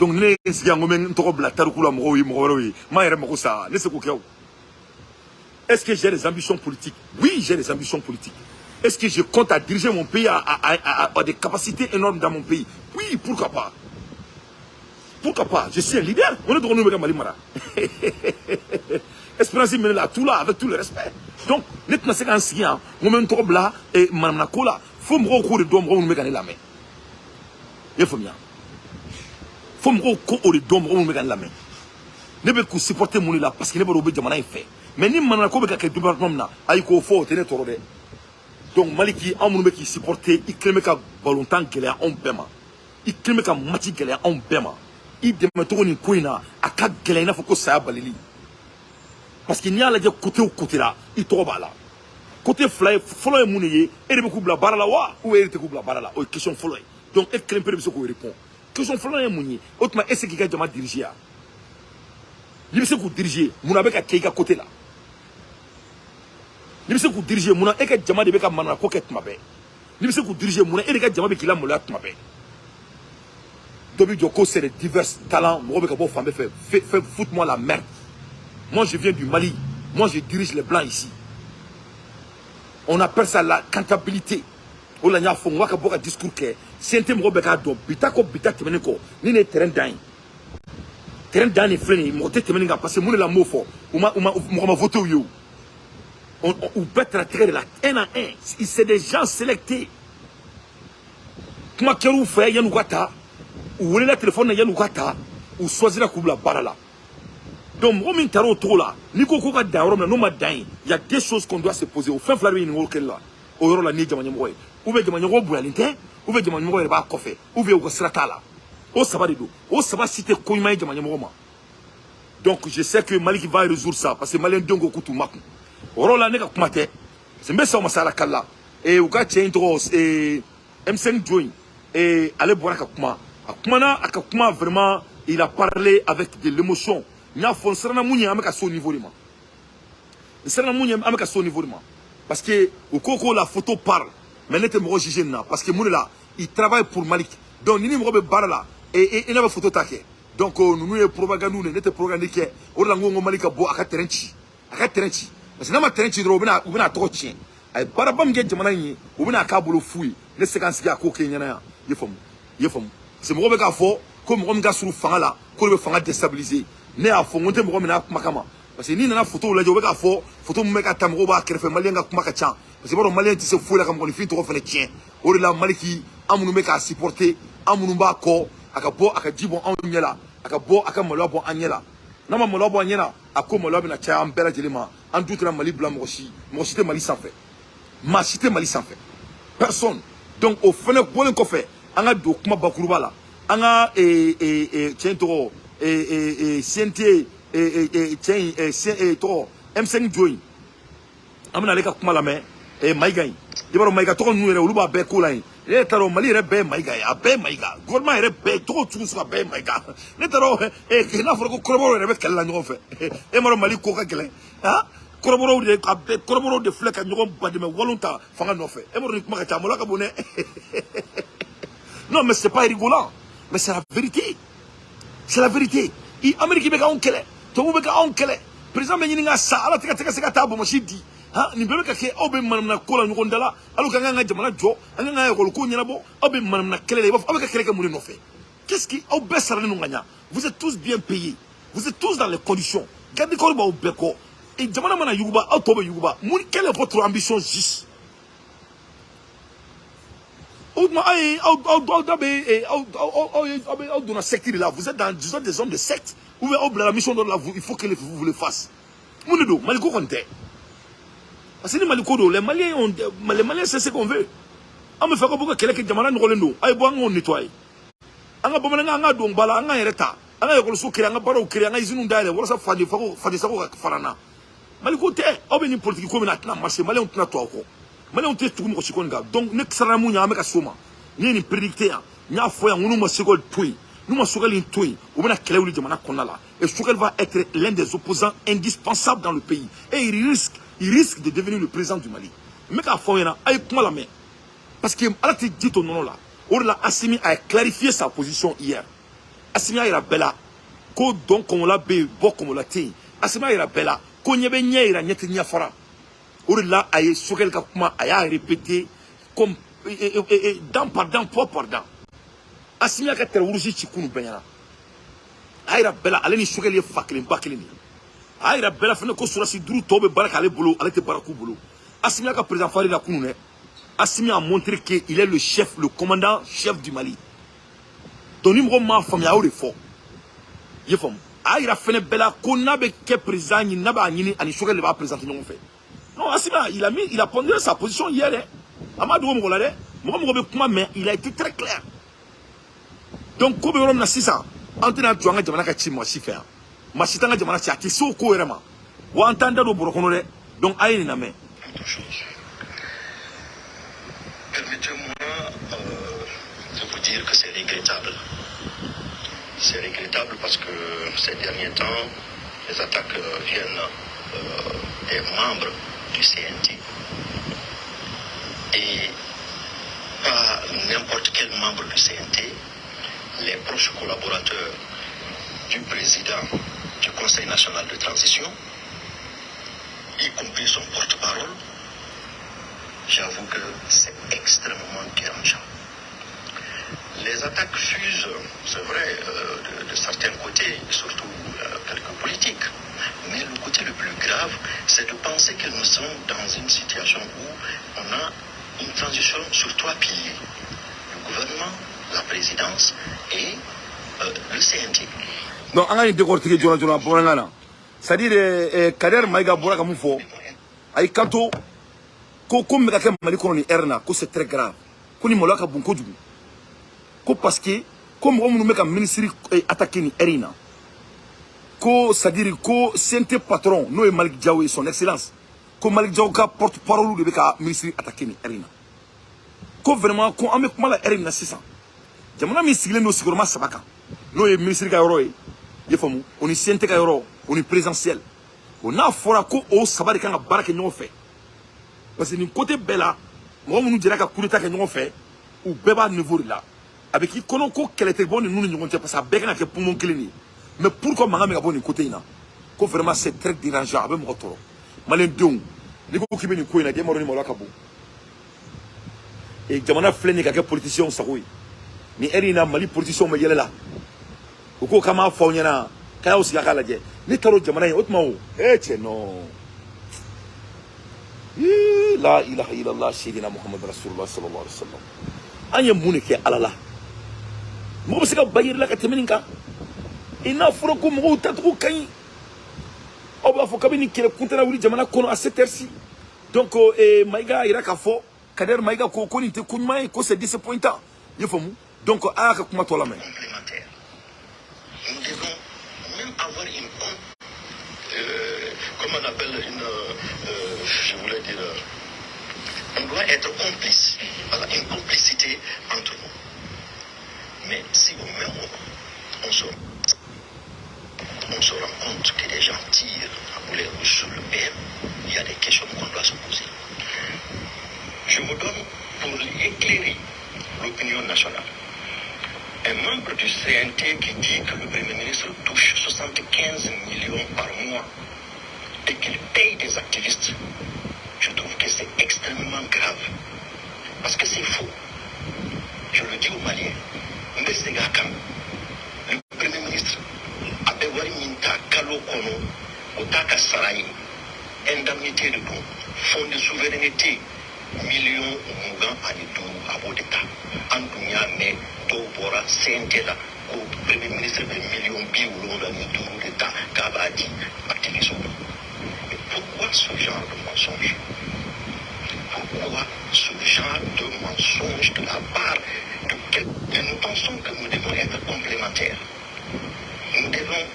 Donc les gens qui ont trop bla tarukula moroui, maïre morosa, laissez quoi. Est-ce que j'ai des ambitions politiques? Oui, j'ai des ambitions politiques. Est-ce que je compte à diriger mon pays à des capacités énormes dans mon pays? Oui, pourquoi pas? Pourquoi pas? Je suis un leader. On est dans le Mali Mara. Espérance mène là, tout là, avec tout le respect. Donc, maintenant, c'est qu'un sien, on met un trop là, et Madame Nakola, faut me recours de dôme, on me gagne la main. Il faut bien. Faut me recours de dôme, on me gagne la main. Ne peut que supporter mon là, parce qu'il n'est pas obligé de m'en faire. Mais ni mana ko be ka département na ay ko fo tene toro de donc Maliki amunu be ki supporter i kleme ka volontan gele on bema i kleme ka mati gele on bema i de metoro ni koina aka gele na foko sa balili parce qu'il n'y a la côté au côté là i to bala côté fly follow muneye e de ko bla barala wa ou e te ko bla barala o question follow donc e kleme pe be ko répond question follow munye autrement est-ce qu'il ga jama diriger ni be se ko diriger muna be ka keika côté là. Ni bise ku diriger muna e ka jama de be ka manana ko ket mabe ni bise ku diriger muna e de ka jama be kila mola mabe Dobi Dioko c'est des divers talents mo be ka bo fambe fait foute-moi la merde. Moi je viens du Mali, moi je dirige les blancs ici. On appelle ça la comptabilité. O la nya fo ngwa ka bo ka discours ke sente mo be ka do bitako bitati meneko ni ne terrain dan ni fleni mo te temeninga parce que mo la mo fo ma voté yo. On peut traiter de la un à un. C'est des gens sélectés. Comment vous faites, vous avez ou le téléphone, ou choisir la couple barala. Donc, il y a des choses qu'on doit se poser. Au fin de la vie, ou bien donc, je sais que Malik va résoudre ça parce que Malien Dongo Koutou Makou. Orola nega kumate c'est mbesa o masala kala e uka chaintro e M5 join et ale boraka kuma akumana akakuma vraiment il a parlé avec de l'émotion na fonsana munya ameka so niveau lima sera munya ameka so niveau lima parce que au koko la photo parle mais n'était mo juger na parce que munela il travaille pour Malik donc nini mo be barala et il n'a pas photo take donc nous propagande nous n'était propagande que o la ngongo Malika bo aka terenchi parce que n'a ma terrain ci dɔrɔn u bɛna tɔgɔ tiɲɛ a ye baaraba min kɛ jamana in ye u bɛna k'a bolo fu ye ne tɛ se ka n sigi a ko kɛ ɲɛna yan i ye faamu parce que mɔgɔ bɛ k'a fɔ ko mɔgɔ min ka surun fanga la ko de bɛ fanga déstabiliser ne y'a fɔ n ko n tɛ mɔgɔ min n'a kuma kama parce que n'i nana photo lajɛ u bɛ k'a fɔ photo min bɛ ka ta mɔgɔw b'a kɛrɛfɛ maliyɛn ka kuma ka ca parce que i b'a dɔn maliyɛn tɛ se foyi la ka mɔgɔninfin tɔgɔ fana tiɲɛ o de la Maliki an minnu bɛ k'a supporter an minnu b'a kɔ a ka bɔ a ka ji bɔ anw ɲɛ la a ka bɔ a ka maloya bɔ an ɲɛ la n'a ma maloya bɔ an ɲɛ la a ko maloya bɛna caya an bɛɛ lajɛlen ma an dun tɛna Mali bila mɔgɔ si tɛ Mali sanfɛ maa si tɛ Mali sanfɛ personne donc o fana bɔlen kɔfɛ an ka don kuma bakuruba la an ka tiɲɛ tɔgɔ CNT tiɲɛ tɔgɔ M5 jo in an bɛna ale ka kuma lamɛn Mayiga in i b'a dɔn Mayiga tɔgɔ ninnu yɛrɛ olu b'a bɛɛ ko la yen ne t'a dɔn Mali yɛrɛ bɛɛ ye Mayiga ye a bɛɛ ye Mayiga gouvernement yɛrɛ bɛɛ tɔgɔ cogo sugu a bɛɛ ye Mayiga ne t'a dɔn n'a fɔra ko kɔrɔbɔrɔw yɛrɛ bɛ kɛlɛ la ɲɔgɔn fɛ e m'a dɔn Mali ko ka gɛlɛn kɔrɔbɔrɔw de filɛ ka ɲɔgɔn badɛmɛ walon ta fanga nɔfɛ e m'a dɔn ni kuma ka ca a maloya ka bon dɛ non mais c'est pas rigolant mais c'est la vérité i Amérique bɛ k'anw kɛlɛ tubabuw bɛ k'anw kɛlɛ président bɛ ɲini ka sa ala tɛ ka se ka taa Bamakɔ di nin bɛɛ bɛ ka kɛ aw bɛ manamana ko la ɲɔgɔn da la alors qu'an ka jamana jɔ an ka école ko ɲɛnabɔ aw bɛ manamana kɛlɛ la i b'a fɔ aw bɛ ka kɛlɛ kɛ mun de nɔfɛ qu'est-ce qui aw bɛɛ saralen don ka ɲa vous êtes tous bien payés vous êtes tous dans les conditions garde corps b'aw bɛɛ kɔ jamana mana yuguba aw tɔ bɛ yuguba mun quelle est votre ambition juste aw donna secte de la vous êtes des hommes de secte ou bien aw bila la mission dɔ la il faut que vous le fasse mun de don Mali ko kɔni tɛ parce que ni Mali ko don les Maliens c'est ce qu'on veut an bɛ fɛ ka bɔ ka kɛlɛ kɛ jamana nɔgɔlen don a ye bɔ an k'o nettoyer an ka bamanankan an ka don ba la an k'an yɛrɛ ta an ka ekɔliso kiri an ka baaraw kiri an ka usines dayɛlɛ walasa fadensago ka fara n na Mali ko tɛ aw bɛ nin politique ko min na a tɛna marcher Maliens tɛna to aw kɔ Maliens tɛ tugu mɔgɔ si kɔni kan donc ne sarana mun ɲa an bɛ ka s'o ma ne ye nin prédicté yan n y'a fɔ yan n ko n'u ma Sogɛl to yen n'u ma Sogɛl in to yen u bɛna kɛlɛ wuli jamana kɔnɔna la et Sogɛl va être l'un des opposants indispensables dans le pays et il risque de devenir le président du Mali n bɛ k'a fɔ ɲɛna a ye kuma lamɛn parce que ala tɛ ji to nɔnɔ la o de la Assimi a clarifié sa position hier Assimi a yira bɛɛ la ko dɔn kɔngɔla bɛ yen bɔ kɔngɔla tɛ yen Assimi a yira bɛɛ la ko ɲɛ bɛ ɲɛ yira ɲɛ tɛ ɲɛ fara o de la a ye Sogɛl ka kuma a y'a répété comme dent par dent point par dent Assimi y'a ka terroriste ci kunu bɛɛ ɲɛna a yira bɛɛ la ale ni Sogɛl ye fa kelen ba kelen de ye a yira bɛɛ la fana ko sɔrɔsi duuru tɔw bɛ baara k'ale bolo ale tɛ baara k'u bolo Assimi y'a ka président fari la kunu dɛ Assimi a montré qu'il est le chef, le commandant chef du Mali. Donc ni mɔgɔ m'a faamuya a y'o de fɔ i ye faamu a yira fɛnɛ bɛɛ la ko n'a bɛ kɛ président ɲini n'a b'a ɲini ani Sogɛl de b'a présenter ɲɔgɔn fɛ non Assimi il a pondéré sa position hier dɛ a ma dogo mɔgɔ la dɛ mɔgɔ bɛ kuma mais il a été très clair donc ko bɛ yɔrɔ min na sisan an tɛna jɔ an ka jamana ka ci maa si fɛ yan maa si t'an ka jamana ci a tɛ se o ko yɛrɛ ma wa an t'an da don bɔrɔ kɔnɔ dɛ donc a ye nin lamɛn. Permettez-moi de vous dire que c'est regrettable. C'est regrettable parce que ces derniers temps, les attaques viennent des membres du CNT. Et pas n'importe quel membre du CNT, les proches collaborateurs du président du Conseil national de transition, y compris son porte-parole, j'avoue que c'est extrêmement dérangeant. Les attaques fusent, c'est vrai, de certains côtés, surtout quelques politiques. Mais le côté le plus grave, c'est de penser que nous sommes dans une situation où on a une transition sur 3 piliers. Le gouvernement, la présidence et le CNT. Donc, on a une décortiquée de la c'est-à-dire, Kader Maïga Bora Kamoufo, avec Kanto, comme Mekake Malikoni Erna, que c'est très grave. Qu'on y molaka bunko du ko parce que comme on nous met un ministre attaqué ni Erina. Ko c'est-à-dire ko CNT patron, nous et Malik Diaw son excellence. Ko Malik Diaw ka porte-parole de beka ministre attaqué ni Erina. Ko vraiment ko ame kuma la Erina 600. Jamana mi sigle no sigurma sabaka. Nous et ministre ka yoro e. Yefamu, on y CNT ka yoro, on y présentiel. On a fora ko o sabari kan baraka ñoo fait. Parce que du côté Bella, moi, nous dirait qu'à coup d'état qu'on fait, ou Beba niveau là, avec qui qu'on qu'elle était bonne, nous nous parce que ça bégaine que pour mon client. Mais pourquoi Manga Megabon côté là? Vraiment c'est très dérangeant avec mon retour. malien don ni ko ki be ni ko ina de maro ni mala kabo e jamana fleni ka ke politicien sagoy ni erina mali politicien ma yelela ko kama fa nyana kaya o siga kala je ni taro jamana yi otma o che no la ilaha illallah sayyidina muhammad rasulullah sallallahu alaihi wasallam anya munike alala mo bisika bayir la ka temeninka ina furo ko mo tatu kan o ba fo kabini kire kuntana wuli jamana kono à cette heure-ci donc maiga ira ka fo kader maiga ko ni te kunmai ko c'est disappointant yefomu donc aka kuma to la main complémentaire. Nous devons même avoir une comment on appelle je voulais dire on doit être complice, voilà, une complicité entre nous. Mais si au même moment on se rend compte que les gens tirent à boulet rouge sur le PM, il y a des questions qu'on doit se poser. Je me donne pour éclairer l'opinion nationale. Un membre du CNT qui dit que le Premier ministre touche 75 millions par mois et qu'il paye des activistes, je trouve que c'est extrêmement grave. Parce que c'est faux. Je le dis aux Maliens. Le Premier ministre Abewari Minta Kalo Kono, Otaka Sarayi, indemnité de don, fonds de souveraineté, millions Mugan Anidou Abodeta, Andounia Ne, Dobora, Sentela, au Premier ministre de millions Biolon Anidou d'État, Kabadi, activisme. Mais pourquoi ce genre de mensonge? Pourquoi ce genre de mensonge de la part de quelqu'un? Nous pensons que nous devons être complémentaires. Nous devons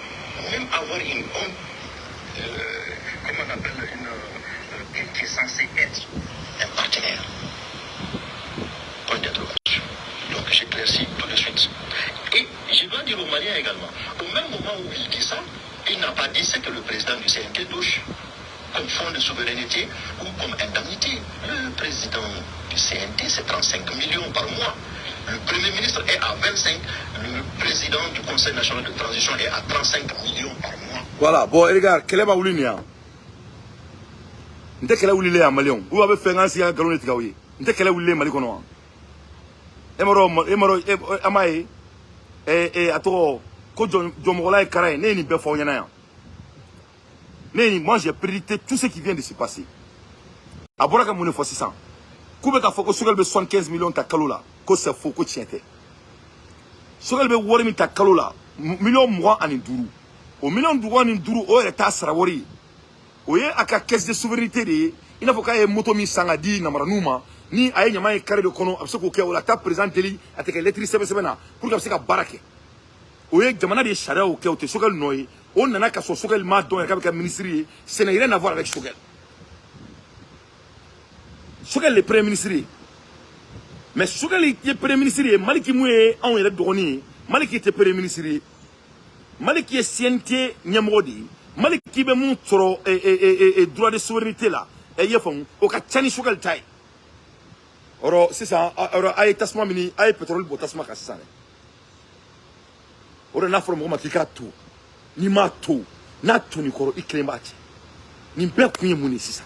même avoir une comment on appelle qui est censé être un partenaire. Point d'interrogation. Donc j'éclaircis tout de suite. Et je dois dire aux Maliens également, au même moment où il dit ça, il n'a pas dit ce que le président du CNT touche comme fonds de souveraineté ou comme indemnité. Le président du CNT, c'est 35 millions par mois. Le Premier ministre est à 25. Le président du Conseil national de transition est à 35 millions par mois. Voilà, bon, regarde, quel est ma oulinia? N'était quel est oulilé à Malion? Où avait fait un signe à Galon et Tigawi? N'était quel est oulilé Malikonoa? Emoro, Amae, et à toi, Kojomola et Karaï, n'est ni Befoyana. Moi j'ai prédicté tout ce qui vient de se passer. À Boraka Moune fois 600. Koubeka Foko Sogal be 75 millions ta Kalola. Ko c'est faux, ko tiente. Sogal be Warimi ta Kalola. Million mois en Induru. Au million de en Induru, o est à Sarawari. Oye, à la caisse de souveraineté, il n'a pas qu'à motomi sangadi, Namaranuma, ni à Yama et Carré de Kono, absolument que la table présente, avec l'électricité, pour que ça barake. Oye, Jamana de Shara ou Kéote, Sogal Noé. On n'a qu'à son Sogal Madon avec le ministre, ça n'a rien à voir avec Sogal. Sogal le Premier ministre. Mais Sogal le Premier ministre, Maliki Moué, on est drôné, Maliki était Premier ministre, Maliki est CNT Niamodi, Maliki be montre et droit de souveraineté là, et yefon, au Kachani Sogal Taï. Oro, c'est ça, oro, aïe Tasma Mini, aïe pétrole, botasma Kassane. Oro, n'a pas de tout. Ni mato na to ni koro iklembache ni be kunye muni sisa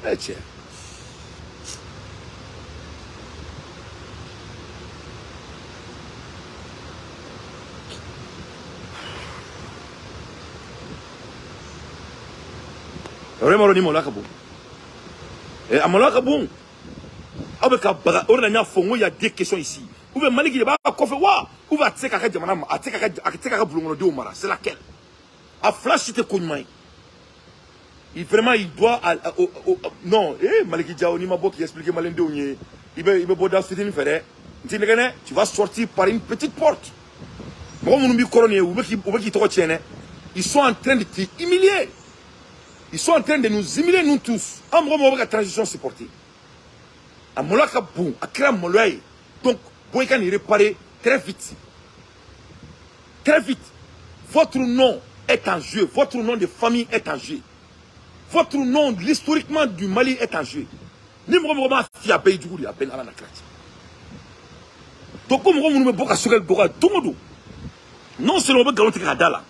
eche remoro ni molaka bu amolaka bu abeka baga ora nya fongo ya des questions ici. Ou bien Maliki de Bakofe, ou va tseka Jamana, a tseka Boulongo de Omara, c'est laquelle? A flash c'était Kounmai. Il vraiment il doit non, Maliki Diao ni mabo qui explique Malende Ounier. Il veut boda c'était une fête. Tu vas sortir par une petite porte. Moi mon numbi coroné ou qui te retiennent. Ils sont en train de te humilier. Ils sont en train de nous humilier nous tous. En moment la transition c'est portée. A Molaka Bou, a créé Moloy. Donc vous pouvez réparer très vite. Très vite. Votre nom est en jeu. Votre nom de famille est en jeu. Votre nom, historiquement, du Mali est en jeu. Donc, comme vous me boka sur le boka, non seulement vous garantir à Dala,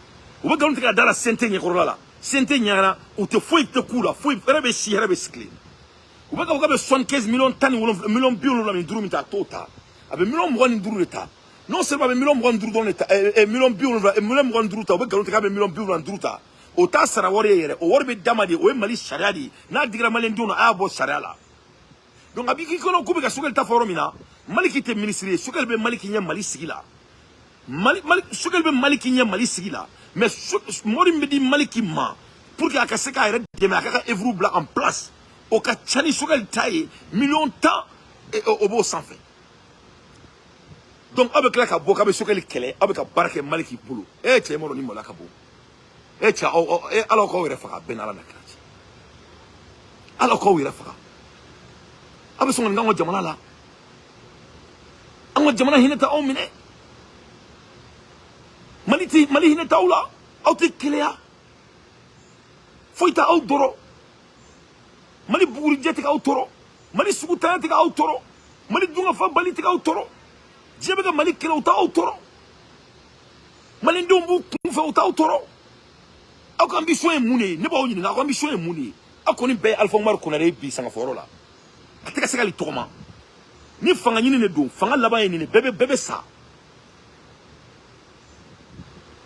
vous garantir à Dala Sainte-Nicolas, CNT nyara ou te foi te kula foi rebe si rebe skli ou ba ka be 75 millions tan millions biolo la mi duru mi ta tota abe millions mo ni duru ta non seulement be millions mo duru don ta e millions biolo e millions mo duru ta o be ka be millions biolo duru ta o ta sara wori yere o wori be damadi o e mali sharia di na digra mali ndono a bo sharia la donc abi ki kono ko be ka sukel ta foromina mali ki te ministre sukel be mali ki nya mali sigila mali sukel be mali ki nya mali sigila mais mori me di mali ki ma pour que aka se ka yere de ma aka evru bla en place o ka chani sukel taille million temps et au beau sans fin donc avec la ka bo ka be sukel kele avec ka barke mali ki bulu e che mo ni mo la ka bo e cha e alors ko yere fa ben ala na krati alors ko yere fa abe so ngango jamana la ango jamana hinata o mine mali hinata o la o te kelea foita au doro mali buguri jete ka au toro mali sugu tayante ka au toro mali dunga fa bali te ka au toro jebe ka mali kele uta au toro mali ndombu kunfa uta au toro au ka ambition e muni ne ba o nyini na ko ambition e muni akoni be Alpha Omar Konare bi sanga foro la ateka seka li tokoma ni fanga nyini ne do fanga laba ni ne bebe sa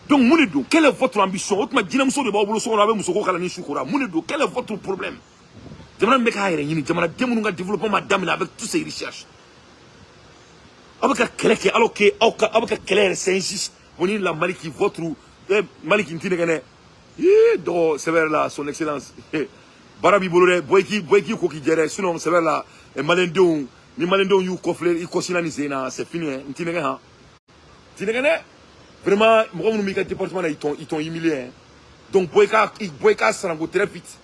donc muni do quelle est votre ambition otuma dina muso de ba bolo so na be muso ko kala ni shukura muni do quel est votre problème jamana mbeka hayre nyini jamana demunu nga développement damina avec tous ces recherches avec keleke alors que avec kelere c'est injuste woni la maliki votre maliki ntine gane do sévère là son excellence barabi bolore boyki ko ki jere sinon sévère là malendon ni malendon yu kofle i kosinani zena c'est fini ntine gane ha ntine gane vraiment mo mi ka département là ils t'ont humilié hein. Donc boyka sango très vite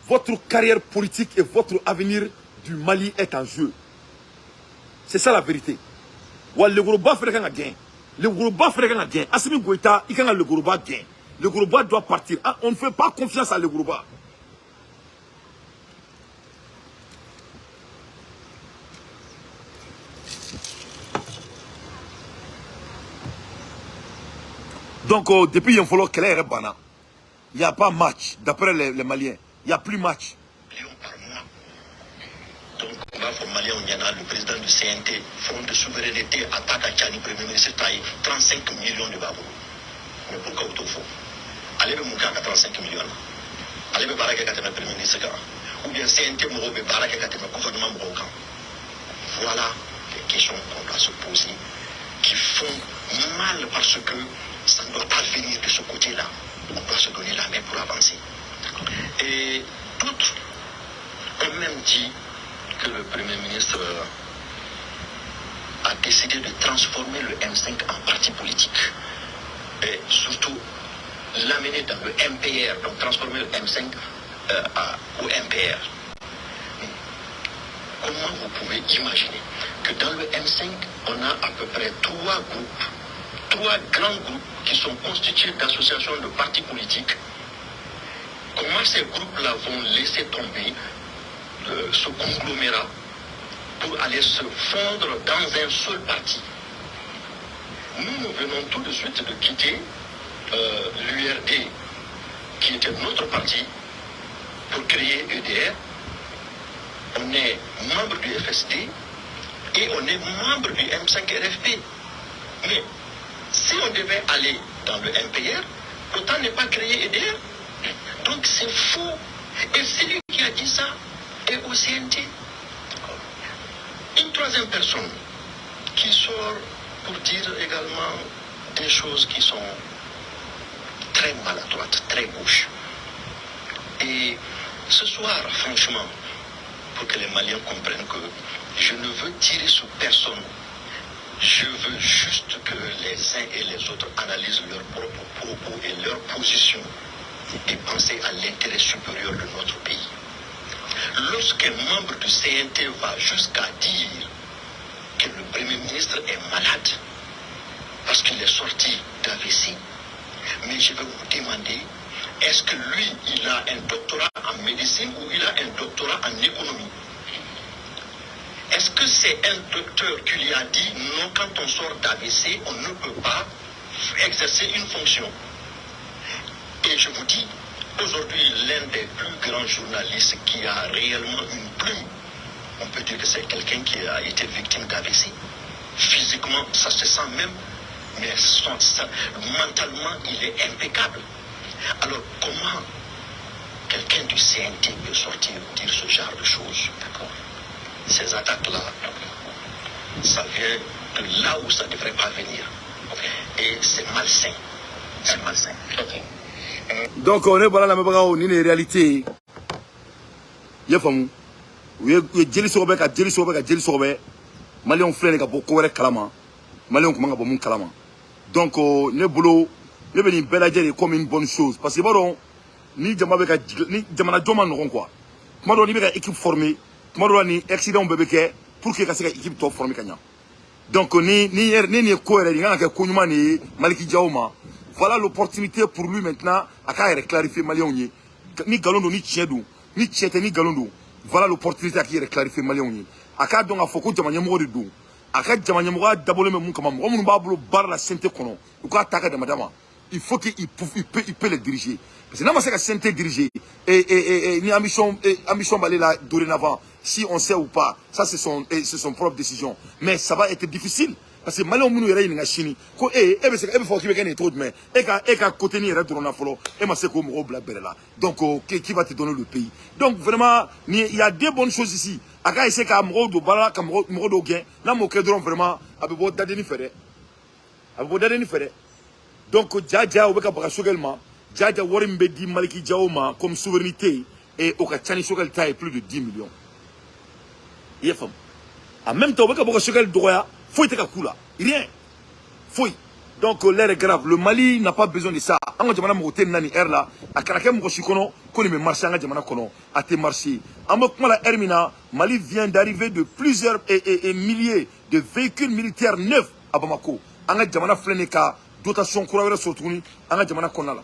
votre carrière politique et votre avenir du Mali est en jeu. C'est ça la vérité. Wa le Goroba frère kan gain. Le Goroba frère kan gain. Assimi Goïta, il kan le Goroba gain. Le Goroba doit partir. Ah, on ne fait pas confiance à le Goroba. Donc depuis il faut que l'air bana. Il n'y a pas match d'après les Maliens. Il n'y a plus match. Par mois. Donc, on va pour Malien, on y en a le président du CNT, Front de souveraineté, attaque à Tchani, premier ministre Taï, 35 millions de babou. Mais pourquoi vous faut? Allez, vous montez à 35 millions. Allez, vous barrez à le premier ministre. Ou bien CNT, vous barrez à le gouvernement. Voilà les questions qu'on doit se poser qui font mal parce que ça ne doit pas venir de ce côté-là. On doit se donner la main pour avancer. Et d'autres ont même dit que le Premier ministre a décidé de transformer le M5 en parti politique et surtout l'amener dans le MPR, donc transformer le M5 au MPR. Comment vous pouvez imaginer que dans le M5, on a à peu près trois grands groupes qui sont constitués d'associations de partis politiques? Comment ces groupes-là vont laisser tomber ce conglomérat pour aller se fondre dans un seul parti? Nous venons tout de suite de quitter l'URD, qui était notre parti, pour créer EDR. On est membre du FSD et on est membre du M5 RFP. Mais si on devait aller dans le MPR, autant ne pas créer EDR. Donc c'est faux. Et celui qui a dit ça est au CNT. Une troisième personne qui sort pour dire également des choses qui sont très maladroites, très gauches. Et ce soir, franchement, pour que les Maliens comprennent que je ne veux tirer sur personne. Je veux juste que les uns et les autres analysent leurs propres propos et leurs positions et penser à l'intérêt supérieur de notre pays. Lorsqu'un membre du CNT va jusqu'à dire que le Premier ministre est malade parce qu'il est sorti d'AVC, mais je vais vous demander, est-ce que lui, il a un doctorat en médecine ou il a un doctorat en économie? Est-ce que c'est un docteur qui lui a dit non, quand on sort d'AVC, on ne peut pas exercer une fonction? Et je vous dis, aujourd'hui, l'un des plus grands journalistes qui a réellement une plume, on peut dire que c'est quelqu'un qui a été victime d'AVC. Physiquement, ça se sent même, mais mentalement, il est impeccable. Alors, comment quelqu'un du CNT peut sortir dire ce genre de choses? Ces attaques-là, ça vient de là où ça ne devrait pas venir. Et c'est malsain. C'est malsain. Donc, on est voilà la même chose, une réalité. Il y a femme. Il y a Jelly Sobe, Jelly Sobe, Jelly Sobe. Malion frère ka boko wɛrɛ kalama Malion kuma ka bɔ mun kalama donc ne bolo ne bɛ nin bɛɛ lajɛ comme une bonne chose parce que b'a dɔn ni jama bɛ ka ni jamana jɔn ma nɔgɔn quoi kuma dɔ ni bɛ ka équipe former kuma dɔ la ni accident bɛɛ bɛ kɛ pour que ka se ka équipe tɔ former ka ɲa donc ni ye ko yɛrɛ ni kan ka kɛ ko ɲuman de ye Maliki Diaw ma voilà l'opportunité pour lui maintenant a k'a yɛrɛ clarifier Maliens ye ni nkalon don ni tiɲɛ don ni tiɲɛ tɛ ni nkalon don voilà l'opportunité a k'i yɛrɛ clarifier Maliens ye a k'a dɔn k'a fɔ ko jama ɲɛmɔgɔ de don a ka jama ɲɛmɔgɔya dabɔlen bɛ mun kama mɔgɔ minnu b'a bolo baara la CNT kɔnɔ u k'a ta ka damada ma il faut qu'il peut les diriger parce que n'a ma se ka CNT diriger ni ambition b'ale la dorénavant si on sait ou pas ça c'est son propre décision mais ça va être difficile parce que Maliens minnu yɛrɛ ɲininka sini ko e bɛ se ka e bɛ fɔ k'i bɛ kɛ nin cogo jumɛn e ka côté ni yɛrɛ dɔrɔn na fɔlɔ e ma se k'o mɔgɔw bila bɛrɛ la donc qui va te donner le pays donc vraiment il y a deux bonnes choses ici a ka essayer ka mɔgɔw don baara la ka mɔgɔ dɔw gɛn n'a m'o kɛ dɔrɔn vraiment a bɛ bɔ dadenni fɛ dɛ a bɛ bɔ dadenni fɛ dɛ donc jaja o bɛ ka baga Sogɛl ma jaja wari min bɛ di Maliki Diaw ma comme souveraineté et o ka ca ni Sogɛl ta ye plus de 10 millions i ye faamu en même temps o bɛ ka baga Sogɛl dɔgɔya faut être là, rien. Faut. Donc l'air est grave. Le Mali n'a pas besoin de ça. En Jamana Mokote Nani air là, à Karakem Mokoshikono, qu'on me marche en Jamana Kono, à te marcher. En Mokmala Hermina, Mali vient d'arriver de plusieurs et milliers de véhicules militaires neufs à Bamako. En Jamana Fleneka, dotation Kouravera Sotouni, en Jamana Konala.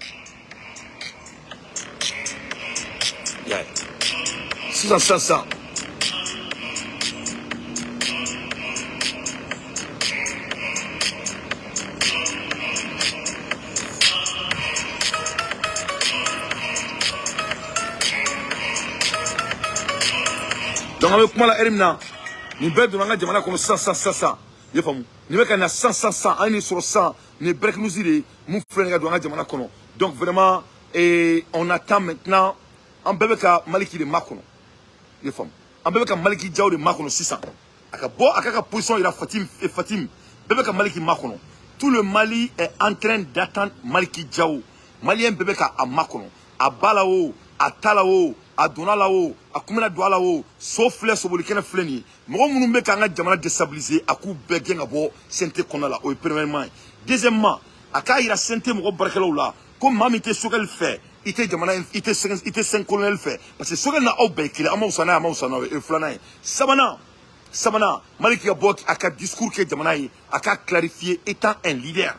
600, 500. Donc avec moi la Erimna, ni bête de l'anga jamana comme 100. Il faut ni bête na 100, ani sur 100, ni break nous dire, mon frère de l'anga jamana kono. Donc vraiment on attend maintenant un bébé ka Maliki de Makono. Il faut un bébé ka Maliki Diaw de Makono 600. Aka position il a Fatim bébé ka Maliki Makono. Tout le Mali est en train d'attendre Maliki Diaw. Malien bébé ka à Makono, à Balao, à Talao, a Donalao, a Kumena Doualao, sauf les Sobolikena Fleni. Moi, je ne peux pas déstabiliser à coup de bien à bord, Sente Konala, au premièrement. Deuxièmement, à Kaira Sente Moro Barkelola, comme Mamite Sogel fait, il était 5 colonels fait. Parce que Sogel n'a pas qu'il a Amosana, et Flanaï. Samana, Maliki Abok, à qu'un discours qui est Jamanaï, à qu'à clarifier étant un leader.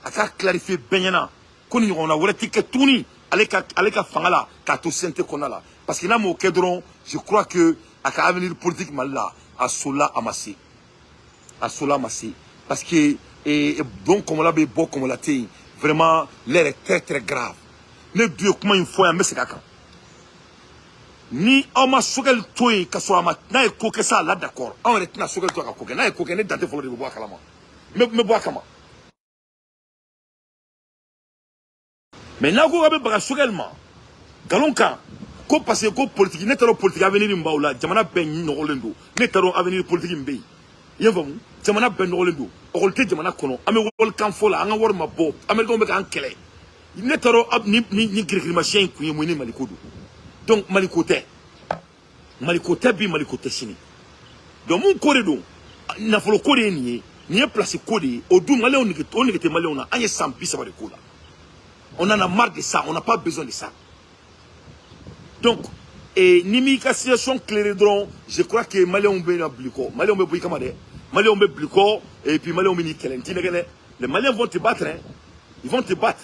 À qu'à clarifier Benyana, qu'on y a un ticket tourni. Aleka fangala kato sente konala parce que na mo kedron je crois que à avenir politique malla à cela amassé parce que bon comme la be bon comme la té vraiment l'air est très grave ne Dieu comment une fois mais c'est kaka ni ama Sogɛl toy ka so ama na e ko ke ça là d'accord on est na Sogɛl to ka ko ke na e ko ke ne date folo de bo akala me bo akama mais n'a ko be baga Sogɛl ma galon kan ko parce que ko politique ne taro politique avenir mbawla jamana ben nogolendo ne taro avenir politique mbey yevamu jamana ben nogolendo okolte jamana kono ame wol kan fola anga wor ma bo americain be kan kele ne taro ni grikri machin ku yemu ni malikodo donc malikote bi malikote sini donc mon corridor na folo kode ni place kode o du malé on nigete malé on a anye sampi ça va de kola. On en a marre de ça, on n'a pas besoin de ça. Donc, la situation claire, je crois que Mali ont bien blico. Mali ont bien blico, Mali ont bien blico, et puis Mali ont bien niqué. Les Maliens vont te battre, hein. Ils vont te battre.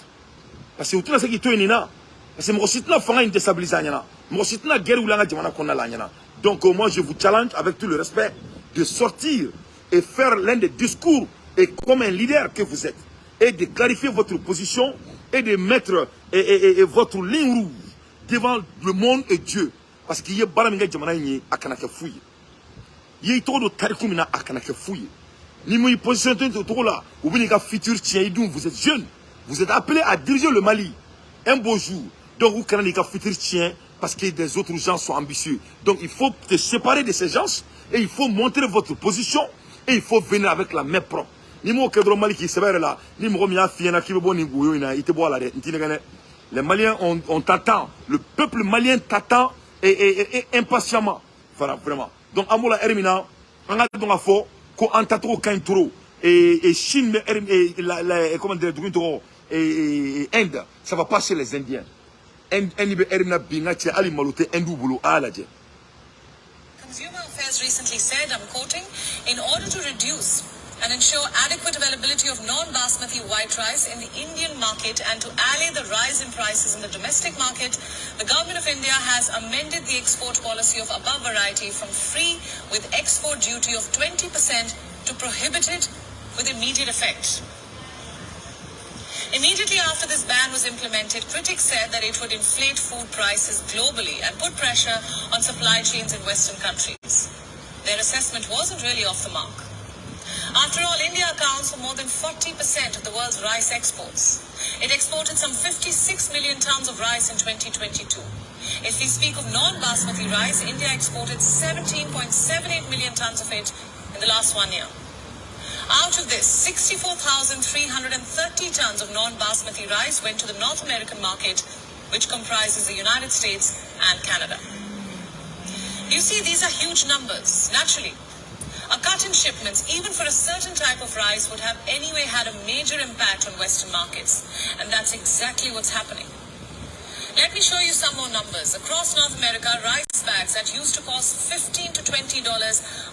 Parce que tout ce qui est là, parce que moi aussi, tu as une déstabilisation. Moi aussi, tu as guerre ou la guerre. Donc, moi, je vous challenge avec tout le respect de sortir et faire l'un des discours et comme un leader que vous êtes et de clarifier votre position et de mettre et votre ligne rouge devant le monde et Dieu. Parce qu'il y a Baraminga Djamanaï à Kanaka Fouille. Il y a trop de Tarikumina à Kanaka Fouille. Ni moi, position de là, vous venez qu'à futur tien, vous êtes jeune. Vous êtes appelé à diriger le Mali. Un beau jour. Donc, vous connaissez qu'à futur tien parce que des autres gens sont ambitieux. Donc, il faut te séparer de ces gens et il faut montrer votre position et il faut venir avec la main propre. Ni moi, que Mali qui se verra là, ni moi, il y a un qui veut bon, il te boit là. Les Maliens, on t'attend. Le peuple malien t'attend et impatiemment. Voilà, vraiment. Donc, Amoula Hermina, on a donc à fond, qu'on t'attend Kaintoro et Chine, et comment dire, et Inde, ça va passer les Indiens. Consumer Affairs recently said, I'm quoting, in order to reduce and ensure adequate availability of non-basmati white rice in the Indian market and to allay the rise in prices in the domestic market, the Government of India has amended the export policy of above variety from free with export duty of 20% to prohibited with immediate effect. Immediately after this ban was implemented, critics said that it would inflate food prices globally and put pressure on supply chains in Western countries. Their assessment wasn't really off the mark. After all, India accounts for more than 40% of the world's rice exports. It exported some 56 million tons of rice in 2022. If we speak of non-basmati rice, India exported 17.78 million tons of it in the last 1 year. Out of this, 64,330 tons of non-basmati rice went to the North American market, which comprises the United States and Canada. You see, these are huge numbers. Naturally, a cut in shipments, even for a certain type of rice, would have anyway had a major impact on Western markets. And that's exactly what's happening. Let me show you some more numbers. Across North America, rice bags that used to cost $15 to $20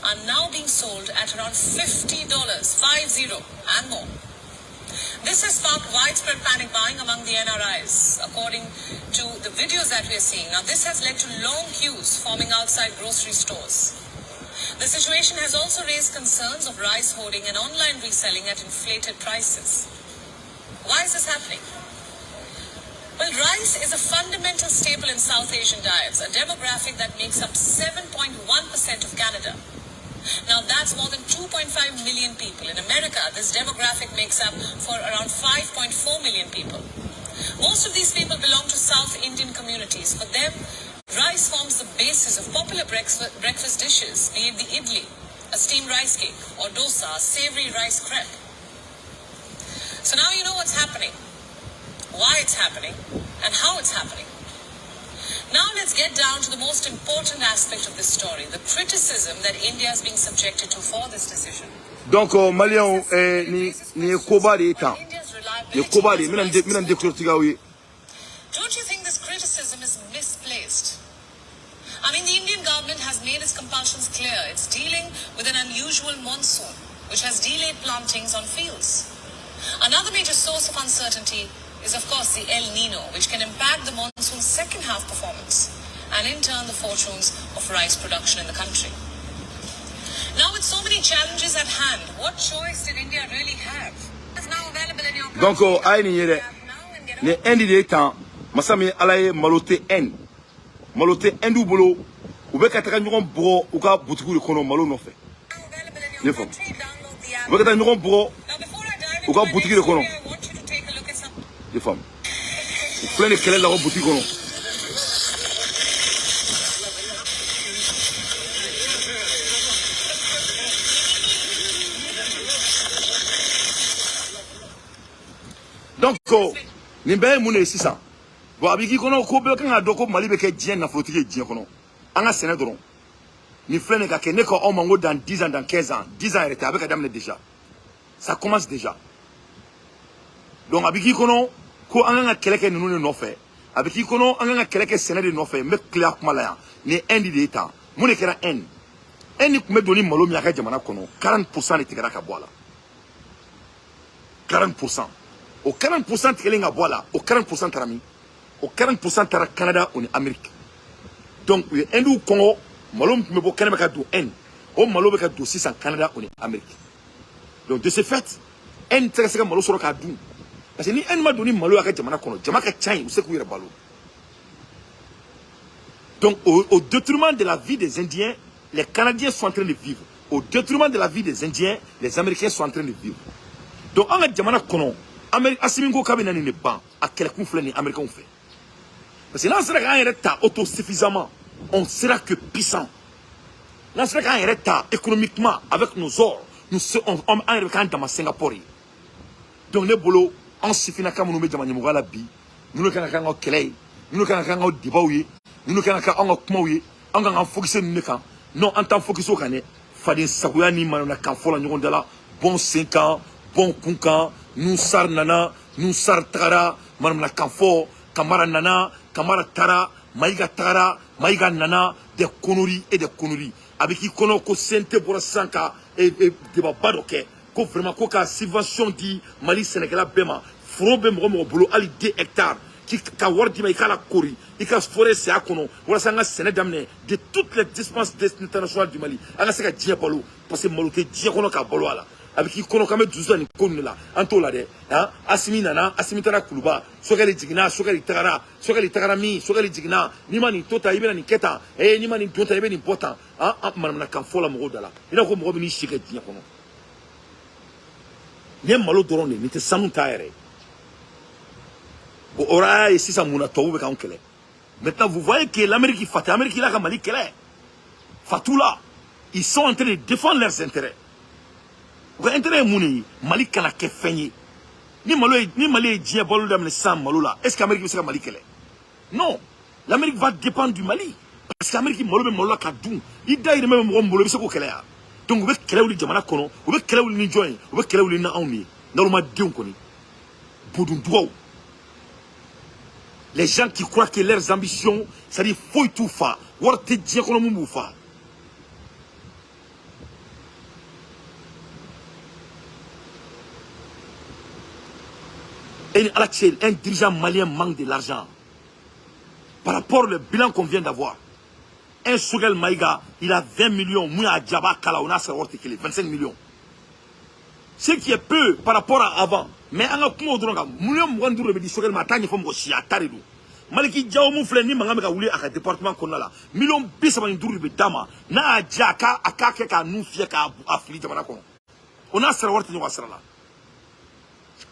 are now being sold at around $50, 50, and more. This has sparked widespread panic buying among the NRIs, according to the videos that we are seeing. Now, this has led to long queues forming outside grocery stores. The situation has also raised concerns of rice hoarding and online reselling at inflated prices. Why is this happening? Well, rice is a fundamental staple in South Asian diets, a demographic that makes up 7.1% of Canada. Now, that's more than 2.5 million people. In America, this demographic makes up for around 5.4 million people. Most of these people belong to South Indian communities. For them, rice forms the basis of popular breakfast dishes, be it the idli, a steamed rice cake, or dosa, a savory rice crepe. So now you know what's happening, why it's happening, and how it's happening. Now let's get down to the most important aspect of this story, the criticism that India is being subjected to for this decision. Donc, Malien, ni Kobari étant, ni Kobari, minam déclare. Don't you think this criticism is misplaced? I mean, the Indian government has made its compulsions clear. It's dealing with an unusual monsoon, which has delayed plantings on fields. Another major source of uncertainty is, of course, the El Nino, which can impact the monsoon's second half performance and, in turn, the fortunes of rice production in the country. Now, with so many challenges at hand, what choice did India really have? It's now available in your country. Donc, aïe, ni endi de temps, masami alaye malote en, malote endu bolo, ube kataka nyuron bro, uka butiku de kono malo nofe. Ne fam. Ube kataka nyuron bro, uka butiku de kono. Ne fam. Plein de kele la ro butiku kono. Donc, ni bɛɛ ye mun de ye sisan bon a bɛ k'i kɔnɔ ko bɛɛ kan ka dɔn ko Mali bɛ kɛ diɲɛ nafolotigi ye diɲɛ kɔnɔ an ka sɛnɛ dɔrɔn ni filɛ nin ka kɛ ne ka aw ma ko dans 10 ans dans 15 ans 10 ans yɛrɛ tɛ a bɛ ka daminɛ déjà ça commence déjà donc a bɛ k'i kɔnɔ ko an kan ka kɛlɛ kɛ ninnu de nɔfɛ a bɛ k'i kɔnɔ an kan ka kɛlɛ kɛ sɛnɛ de nɔfɛ n bɛ tila kuma la yan ni Inde de ye tan mun de kɛra Inde Inde tun bɛ don ni malo min a ka jamana kɔnɔ 40% de tigɛra ka bɔ a la 40%. Au 40% tigɛlen ka bɔ a la au 40% taara min au 40% taara Canada ou ni Amérique donc u ye Inde kɔngɔ malo min tun bɛ bɔ kɛnɛ bɛ ka don Inde o malo bɛ ka don sisan Canada ou ni Amérique donc de ce fait Inde tɛ se ka malo sɔrɔ k'a dun parce que ni un m'a donné malo à jamana kono jamaka tchai vous savez quoi balo. Donc au détriment de la vie des Indiens, les Canadiens sont en train de vivre. Au détriment de la vie des Indiens, les Américains sont en train de vivre. Donc en jamana kono Asimingo kabina ni ban à quel coup les Américains ont fait. Parce que là on sera un état autosuffisamment, on sera que puissant. Là on sera un état économiquement avec nos ors, nous sommes un état dans Singapour. Donc les bolos en sifina comme nous mettons dans la bi, nous ne canons qu'en kelei, nous ne canons qu'en dibaoui, nous ne canons qu'en kmoui, en focusé nous ne canons. Non en tant focus au canet, fadin sagouyani manona kan fola nyondela, bon 5 ans, bon kunkan, nous sar nana, nous sar tara, manona kanfo, kamara nana, kamara tara, maïga tara, maïga nana, des conneries et des conneries. Avec qui kono ko sente pour sanka et débat badoké. Ko vraiment ko ka subvention di Mali Sénégal bema frobe mo bolo ali 2 hectares qui ka wardi mai kala kori i ka forêt c'est akono wala sanga Sénégal de toutes les dispenses internationales du Mali anga seka dia balo parce que maloté dia kono ka balo ala avec qui kono kame 12 ans kono la antola de hein asimi nana asimi tara kuluba sokali jigina sokali tagara mi sokali jigina ni mani tota ibena ni keta ni mani tota ibeni important hein manam na kan fola mo dala ina ko mo bi ni shike dia kono. Ni malo drone ni te sanu taire. Ora et si ça mouna tobe ka onkele. Maintenant vous voyez que l'Amérique fait l'Amérique là comme Mali kele. Fatou là, ils sont en train de défendre leurs intérêts. Vous intérêt mouni Mali kana ke fenyi. Ni Mali dien bolu dam le sam malo là. Est-ce qu'Amérique sera Mali kele? Non. L'Amérique va dépendre du Mali. Parce qu'Amérique malo malo ka dou. Il daire même mo mbolo bi se ko kele ya. Donc, vous avez les jamana kono, vous avez les joints, vous avez les naouni, normalement dion koni. Les gens qui croient que leurs ambitions, ça dit faut tout faire, ou te dire qu'on m'a fait. Et un dirigeant malien manque de l'argent. Par rapport au bilan qu'on vient d'avoir. Un Sougel Maïga, il a 20 millions. Mouya Djaba Kala, on a 25 millions. Ce qui est peu par rapport à avant. Mais on a comment on Mouya Mouandou dit Sougel Matani, il faut me chier à Taridou. Maliki Djao Moufle, ni Mangame Ouli à département qu'on a là. Million Bissama Ndouri Dama. Na Djaka, Akaka, Noufiaka, Afli Jamanakon. On a Sarawat et Nouasrala.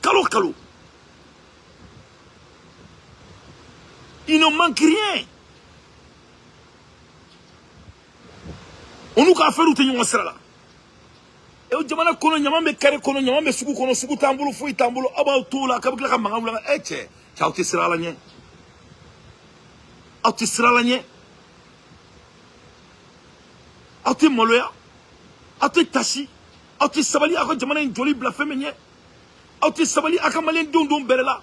Kalo. Il ne manque rien. On nous a fait route en Australie. Et au Jamana kono nyama me kare kono nyama me sugu kono sugu tambulu fo tambulu aba to la kabla ka mangam la eche cha uti sira la nye auti sira la nye auti moloya auti tashi auti sabali ako Jamana njoli bla femenye auti sabali aka malen dondon berela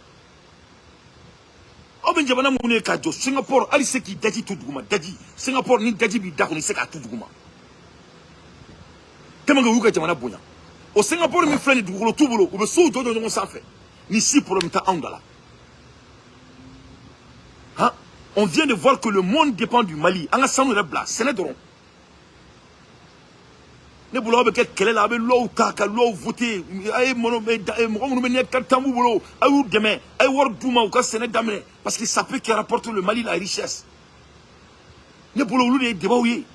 o ben Jamana mune ka jo Singapore ali se ki daji tout duguma daji Singapore ni daji bi da ko ni se ka tout duguma Temanga wuka jamana bonya. Au Singapour mi flani dugolo tubulo, ou be so jojo ngon safe. Ni si problème ta andala. Hein? On vient de voir que le monde dépend du Mali. Anga sanu rebla, Sénédoron. Ne boulot be quel la be lo ta ka lo voter. Ay mono me mo me net tambu bolo. Ay ou demain, ay wor duma ou ka Sénédamé parce que ça peut qui rapporte le Mali la richesse. Ne boulot lu de débat oui.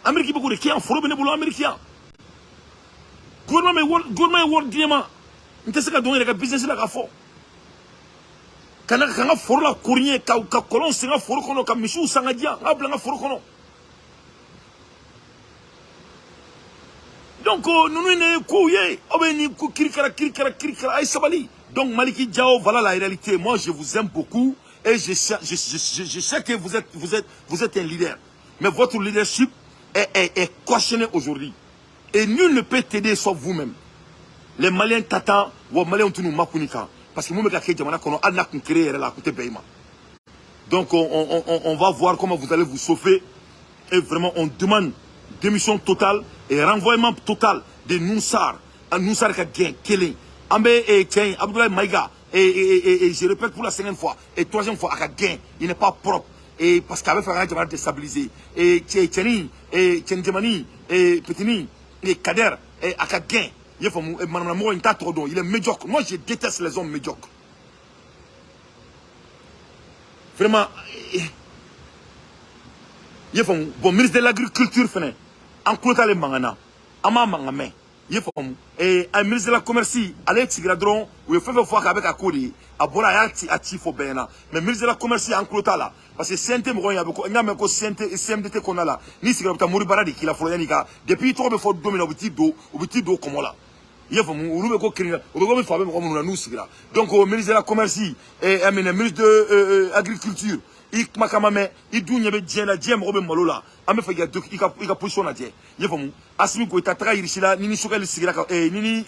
Amérique beaucoup de qui en foro bene boulot américain. Gouvernement world diema. N'tese ka donner ka business la ka fo. Kana foro la courrier ka kolon singa foro kono ka michu sanga dia, ngabla nga foro kono. Donc nous ne kouye, obeni ku kirikara ay sabali. Donc Maliki Diao, voilà la réalité. Moi je vous aime beaucoup et je sais que vous êtes un leader. Mais votre leadership est questionné aujourd'hui. Et nul ne peut t'aider sauf vous-même. Les Maliens t'attendent, ou les Maliens ont makunika. Parce que nous, donc on va voir comment vous allez vous sauver. Et vraiment, on demande démission totale et renvoiement total de Noussar. Noussar Kagien, Kelly, Ambe et Tien, Abdoulaye Maïga. Et je répète pour la 5e fois. Et 3e fois, Akagien, il n'est pas propre. Et parce qu'avec Farage, il va déstabiliser. Et Tieni, et Tiendemani, et Petini, et Kader, et Akagien. Il est médiocre. Moi, je déteste les hommes médiocres. Vraiment. Bon, ministre de l'Agriculture, en clôture les mangana. Ama mangame. Et un ministre de la Commerce, allez tigradron, ou il faut voir avec un codi, à Borayati, à Tifobena. Mais ministre de la Commerce en clôture là. Parce que CNT, il y a beaucoup de CMDT qu'on a là. Ni si tu as mouru baradi qui l'a fait depuis 3 fois dominer au petit dos comme là. Il y a donc au ministre de la Commerce et au ministre de l'Agriculture, il m'a quand même il douille avec Diana Diem Robin Malola. A me fait il a position à Dieu. Il y a Asmi Goïta Trahi Rishila, Nini Soukali Sigra, Nini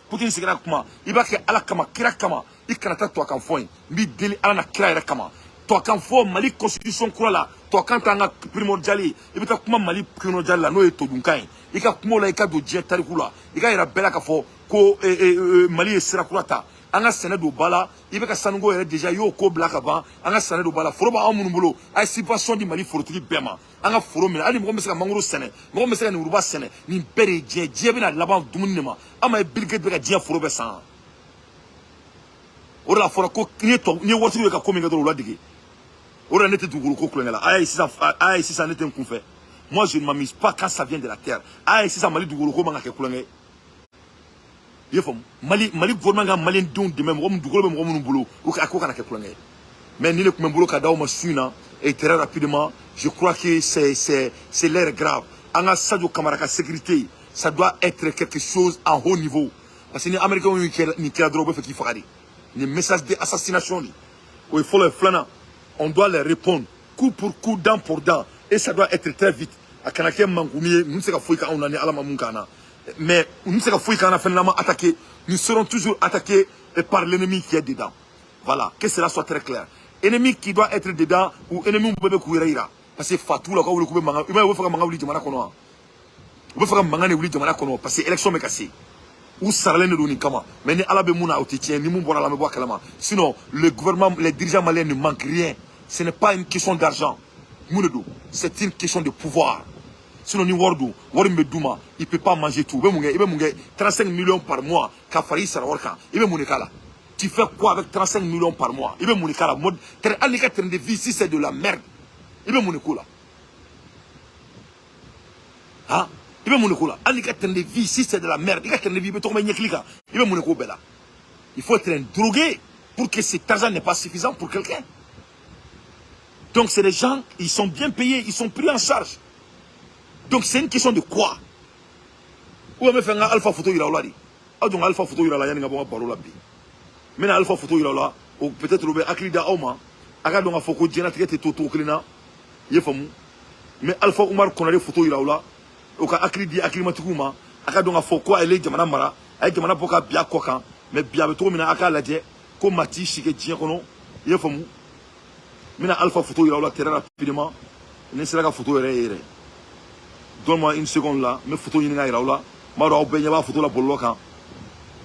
Poutine Sigra Kuma. Il va que Alakama, Kirakama, il canata toi qu'en foin, mi deli Alana Kirakama. Toi qu'en foin, Mali Constitution Kurala, toi quand t'as un primordiali, il va que Mali primordial, no et Todunkain. Il y a Kumola et Kado Dien Tarikula. Il y a Bella Kafo, Ko Mali et Serakulata. Anga Sénégal Bala, il va que Sango est déjà yo ko black avant, Anga Sénégal Bala, Foroba Amunumulo, a situation du Mali Forotri Bema, Anga Foromina, Ali Momesa Mangoro Séné, Momesa Nuruba Séné, Nimpere Djebina Laban Dumunima, Ama Bilget Bega Dia Forobesan. Ora Forako, ni Watu Ka Kominga de Ladigi. Ora Nete Duguru Klengala, aïe si ça n'était un coup fait. Moi je ne m'amuse pas quand ça vient de la terre. Aïe si ça Mali Duguru Manga Klengé. Mali gouvernement malien don de même rom dugolo même rom boulot ou à quoi qu'on a mais ni le boulot kada ma suina et très rapidement je crois que c'est l'air grave anga sadio camarade sécurité ça doit être quelque chose en haut niveau parce que les américains ni qui a droit fait qu'il faut regarder les messages d'assassination où il faut le flâner on doit les répondre coup pour coup dent pour dent et ça doit être très vite à Kanaké Mangoumie nous c'est qu'on on en est à la Mamunkana. Mais nous serons toujours attaqués par l'ennemi qui est dedans. Voilà, que cela soit très clair. Ennemi qui doit être dedans ou ennemi qui peut être parce que Fatou là quand vous le manga, il va faire manga jamana kono. Vous faire manga ne jamana kono parce que élection me cassé. Ou sarlene do ni kama. Mais ni ala be muna otitien ni mun bona la me bois kalama. Sinon le gouvernement, les dirigeants maliens ne manquent rien. Ce n'est pas une question d'argent. C'est une question de pouvoir. Sinon, ni Wardu, Warimbe Douma, il ne peut pas manger tout. Il veut 35 millions par mois. Kafari Sarawarka, il veut Monikala. Tu fais quoi avec 35 millions par mois? Il veut Monikala. Alika train de vie, si c'est de la merde. Il veut Monikula. Hein? Il veut Monikula. Alika train de vie, si c'est de la merde. Il veut train de vie, il veut Monikula. Il faut être un drogué pour que cet argent n'est pas suffisant pour quelqu'un. Donc, c'est des gens, ils sont bien payés, ils sont pris en charge. Donc c'est une question de quoi? Ou on me fait un alpha photo il a là dit. Ah donc alpha photo il a là yani ngabonga parola bi. Mais na alpha photo il a là ou peut-être le aklida oma. Aga donc afoko djena traité toto klina. Yefamu. Mais alpha Umar konale photo il a là. Ou ka aklidi aklimatikuma. Aga donc afoko ele jamana mara. Ay jamana poka bia kokan. Mais bia beto mina aka laje ko mati shike djien kono. Yefamu. Mina alpha photo il a là très rapidement. Ne sera ka photo ere. Donne-moi une seconde là, mes photos il y a là, ma robe ben yaba photo là pour le camp,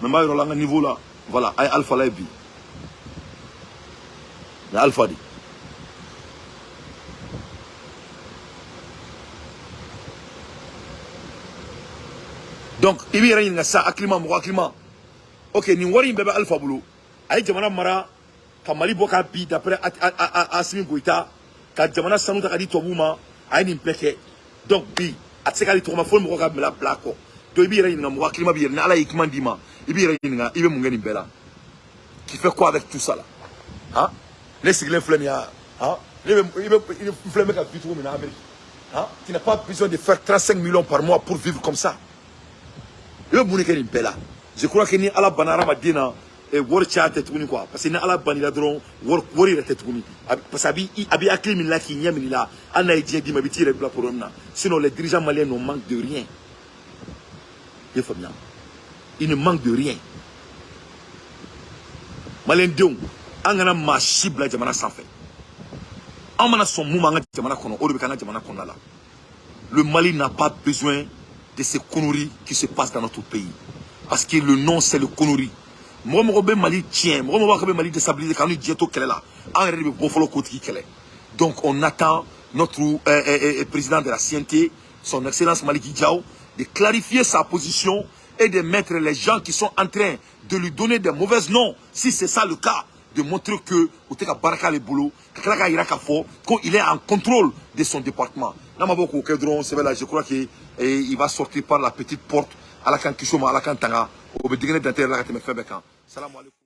mais ma robe là niveau là, voilà, ay alpha là bi, mais alpha dit. Donc il y a rien ça, acclimat, ok, ni wari bébé alpha boulot, ay jamana mara, kamali boka bi d'après Asimi Goïta, ka jamana sanu ta kadi tobuma, ay ni pleke, donc bi. Atsekali to ma fo mo ka mela blako to ibi ra yinga mo ka klima bi na ala ikman dima ibi ra yinga ibe mo ngani bela qui fait quoi avec tout ça là hein les sigles flemme ya hein il flemme ka bitu mo na Amérique hein tu n'as pas besoin de faire 35 millions par mois pour vivre comme ça ibe mo ngani bela je crois que ni ala banara madina et wor chat tuni quoi parce que ni ala banira dron wor ira tuni parce que abi aklimi la ki nyamini la ana idie di mabiti régler problème na sinon les dirigeants maliens ne manquent de rien ils ne manquent de rien malien dong angana ma cible jamana sans fait amana son mouvement jamana kono o de kana jamana kono là le Mali n'a pas besoin de ces conneries qui se passent dans notre pays parce que le nom c'est le connerie. Moi, je Mali tient. Moi, je Mali déstabilisé quand nous disons qu'elle est là. Donc, on attend notre président de la CNT, son excellence Maliki Diao, de clarifier sa position et de mettre les gens qui sont en train de lui donner des mauvais noms, si c'est ça le cas, de montrer que Baraka le boulot, qu'il est en contrôle de son département. Je crois qu'il va sortir par la petite porte à la Kankishoma, à la Kantanga, au Bédiguené d'Inter, à la Salam alaikum.